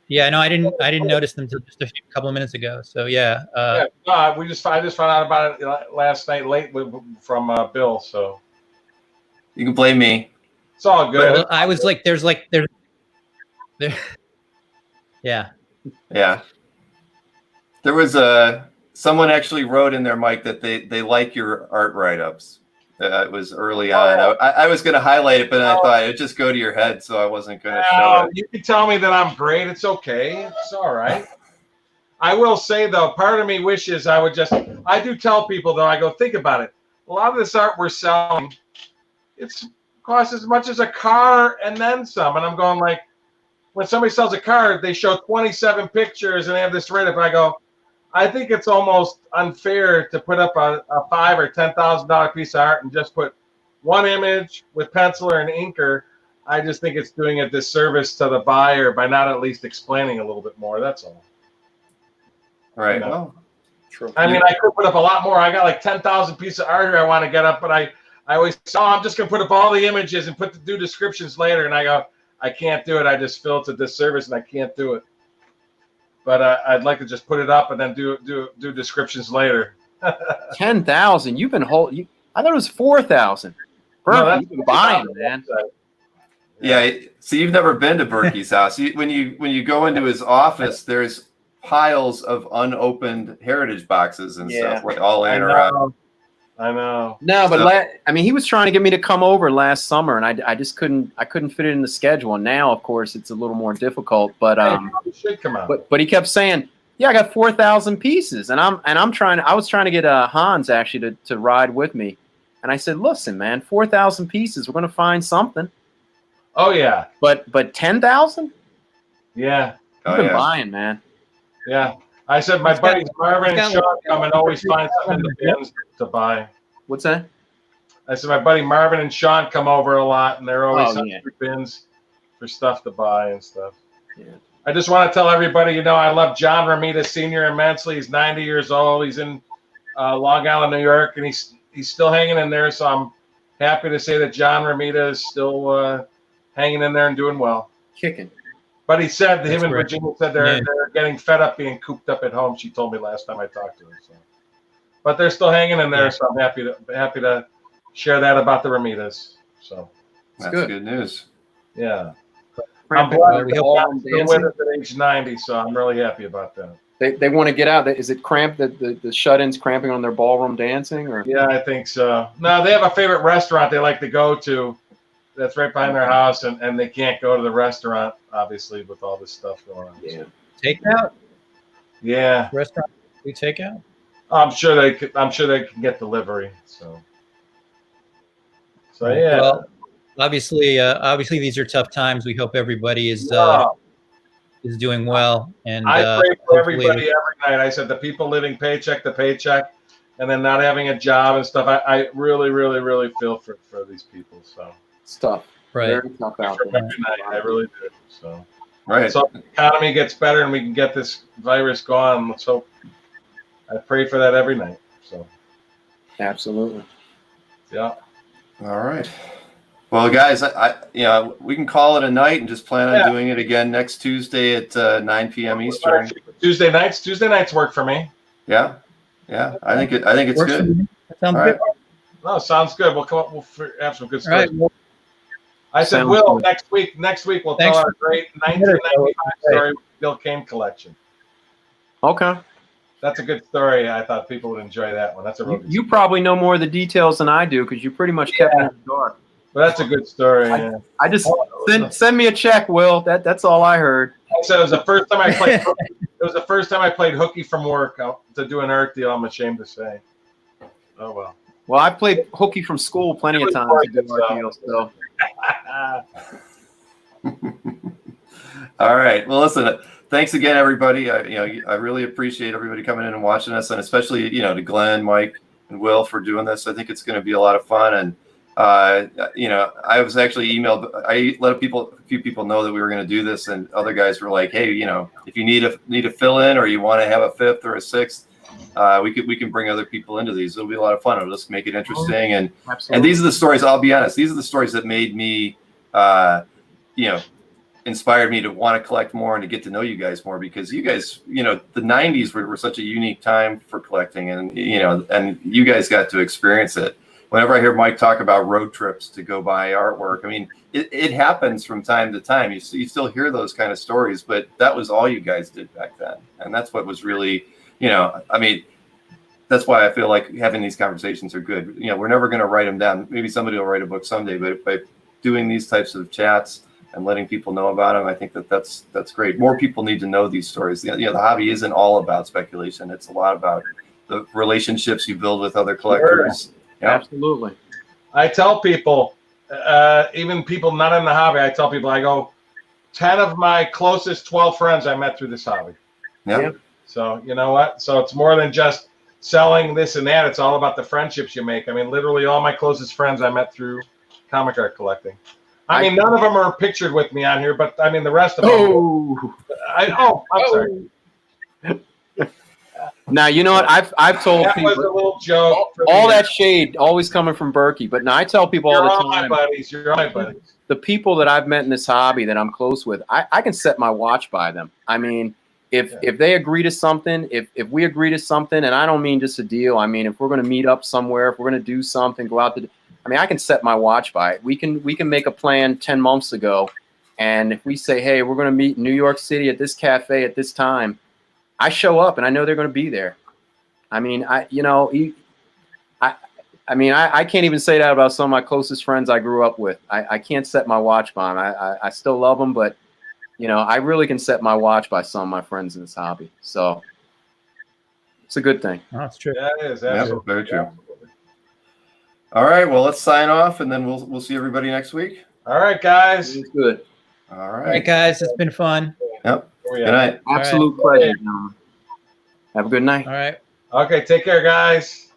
Speaker 3: Yeah, no, I didn't notice them until just a couple of minutes ago. So yeah.
Speaker 1: Yeah, no, I just found out about it last night late from Bill. So
Speaker 2: You can blame me.
Speaker 1: it's all good.
Speaker 3: Well, I was like, there's there. Yeah.
Speaker 2: Yeah. There was someone actually wrote in there, Mike, that they like your art write-ups. It was early on. I was going to highlight it, but I thought it'd just go to your head, so I wasn't going to show it.
Speaker 1: You can tell me that I'm great. It's okay. It's all right. I will say, though, part of me wishes I do tell people, though, I go, think about it. A lot of this art we're selling, it's costs as much as a car and then some. And I'm going like, when somebody sells a car, they show 27 pictures and they have this write-up. I go, I think it's almost unfair to put up a $5,000 or $10,000 piece of art and just put one image with pencil or an inker. I just think it's doing a disservice to the buyer by not at least explaining a little bit more. That's all.
Speaker 2: Right.
Speaker 1: You know?
Speaker 2: Well, true.
Speaker 1: I mean, I could put up a lot more. I got like 10,000 pieces of art here I want to get up, but I always say, oh, I'm just going to put up all the images and do descriptions later. And I go, I can't do it. I just feel it's a disservice and I can't do it. But I'd like to just put it up and then do descriptions later.
Speaker 4: 10,000. You've been I thought it was 4,000.
Speaker 1: No,
Speaker 4: you've been buying, man.
Speaker 2: Yeah. So you've never been to Burkey's house. When you go into his office, there's piles of unopened heritage boxes and stuff like all laying around.
Speaker 1: I know.
Speaker 4: No, but I mean, he was trying to get me to come over last summer, and I just couldn't fit it in the schedule. And now, of course, it's a little more difficult. But
Speaker 1: you should come out.
Speaker 4: But he kept saying, "Yeah, I got 4,000 pieces," and I was trying to get Hans actually to ride with me, and I said, "Listen, man, 4,000 pieces, we're gonna find something."
Speaker 1: Oh yeah.
Speaker 4: But 10,000?
Speaker 1: Yeah.
Speaker 4: You've been buying, man.
Speaker 1: Yeah. I said my buddies Marvin and Sean come and always find something in the bins to buy.
Speaker 4: What's that?
Speaker 1: I said my buddy Marvin and Sean come over a lot, and they're always in bins for stuff to buy and stuff.
Speaker 4: Yeah.
Speaker 1: I just want to tell everybody, I love John Romita Sr. immensely. He's 90 years old. He's in Long Island, New York, and he's still hanging in there. So I'm happy to say that John Romita is still hanging in there and doing well.
Speaker 4: Kicking.
Speaker 1: But he said, him and Virginia said they're getting fed up being cooped up at home. She told me last time I talked to her. So. But they're still hanging in there, so I'm happy to share that about the Romitas. So
Speaker 2: that's good news.
Speaker 1: Yeah, I'm glad they're still with us at age 90, so I'm really happy about that.
Speaker 4: They want to get out. Is it cramped? The shut-ins cramping on their ballroom dancing, or?
Speaker 1: Yeah, I think so. No, they have a favorite restaurant they like to go to. That's right behind their house, and they can't go to the restaurant, obviously, with all this stuff going on.
Speaker 4: Yeah.
Speaker 3: Takeout?
Speaker 1: Yeah.
Speaker 3: Restaurant? We take out?
Speaker 1: I'm sure they can get delivery. So yeah.
Speaker 3: Well, obviously these are tough times. We hope everybody is doing well. And
Speaker 1: I pray for everybody every night. I said the people living paycheck to paycheck, and then not having a job and stuff. I really, really, really feel for these people. So.
Speaker 4: It's tough.
Speaker 3: Right.
Speaker 4: Very tough out there.
Speaker 1: I really do. So,
Speaker 2: right.
Speaker 1: So the economy gets better and we can get this virus gone. Let's hope. I pray for that every night. So.
Speaker 4: Absolutely.
Speaker 1: Yeah.
Speaker 2: All right. Well, guys, we can call it a night and just plan on doing it again next Tuesday at 9 p.m. Eastern.
Speaker 1: Tuesday nights work for me.
Speaker 2: Yeah. Yeah. I think it's
Speaker 3: Works
Speaker 2: good.
Speaker 3: Sounds
Speaker 2: All
Speaker 3: good.
Speaker 2: right.
Speaker 1: No, sounds good. We'll come up. We'll have some good stories.
Speaker 3: Right.
Speaker 1: I said, Will, next week we'll tell our great 1995 story with Bill Kane collection.
Speaker 4: Okay.
Speaker 1: That's a good story. I thought people would enjoy that one. That's a real good
Speaker 4: You probably know more of the details than I do because you pretty much kept me in the dark.
Speaker 1: But that's a good story.
Speaker 4: I just send me a check, Will. That's all I heard.
Speaker 1: So it was the first time I played. It was the first time I played hooky from work to do an art deal. I'm ashamed to say. Oh well.
Speaker 4: Well, I played hooky from school plenty of times to do art deals. So.
Speaker 2: All right. Well, listen. Thanks again, everybody. I really appreciate everybody coming in and watching us, and especially to Glenn, Mike, and Will for doing this. I think it's going to be a lot of fun. And I was actually emailed. I let a few people know that we were going to do this, and other guys were like, "Hey, if you need a fill in or you want to have a fifth or a sixth, we can bring other people into these. It'll be a lot of fun. It'll just make it interesting. And
Speaker 4: Absolutely.
Speaker 2: and these are the stories. I'll be honest. These are the stories that made me, inspired me to want to collect more and to get to know you guys more, because you guys, the 90s were such a unique time for collecting, and and you guys got to experience it. Whenever I hear Mike talk about road trips to go buy artwork, I mean, it happens from time to time. You still hear those kind of stories, but that was all you guys did back then. And that's what was really, I mean, that's why I feel like having these conversations are good. We're never going to write them down. Maybe somebody will write a book someday, but by doing these types of chats and letting people know about them, I think that's great. More people need to know these stories. The hobby isn't all about speculation. It's a lot about the relationships you build with other collectors.
Speaker 4: Sure. Yeah. Absolutely.
Speaker 1: I tell people, even people not in the hobby, I tell people, I go, 10 of my closest 12 friends I met through this hobby.
Speaker 2: Yeah.
Speaker 1: So you know what? So it's more than just selling this and that. It's all about the friendships you make. I mean, literally all my closest friends I met through comic art collecting. I mean, none of them are pictured with me on here, but I mean, the rest of them. I'm sorry.
Speaker 4: Now, you know what? I've told
Speaker 1: that
Speaker 4: people.
Speaker 1: Was a little joke.
Speaker 4: All that shade always coming from Burkey, but now I tell people all the time.
Speaker 1: You're all my buddies.
Speaker 4: The people that I've met in this hobby that I'm close with, I can set my watch by them. I mean, if they agree to something, if we agree to something, and I don't mean just a deal. I mean, if we're going to meet up somewhere, if we're going to do something, go out to. I mean, I can set my watch by it. We can make a plan 10 months ago, and if we say, hey, we're going to meet in New York City at this cafe at this time, I show up and I know they're going to be there. I mean, I can't even say that about some of my closest friends I grew up with. I can't set my watch by them. I still love them, but I really can set my watch by some of my friends in this hobby. So it's a good thing.
Speaker 3: Oh, that's true.
Speaker 1: That is
Speaker 2: absolutely very true. All right, well, let's sign off, and then we'll see everybody next week.
Speaker 1: All right, guys.
Speaker 4: It's good.
Speaker 2: All right.
Speaker 3: All right, guys. It's been fun.
Speaker 2: Yep. Good night.
Speaker 4: Absolute pleasure, gentlemen. Have a good night.
Speaker 3: All right.
Speaker 1: Okay, take care, guys.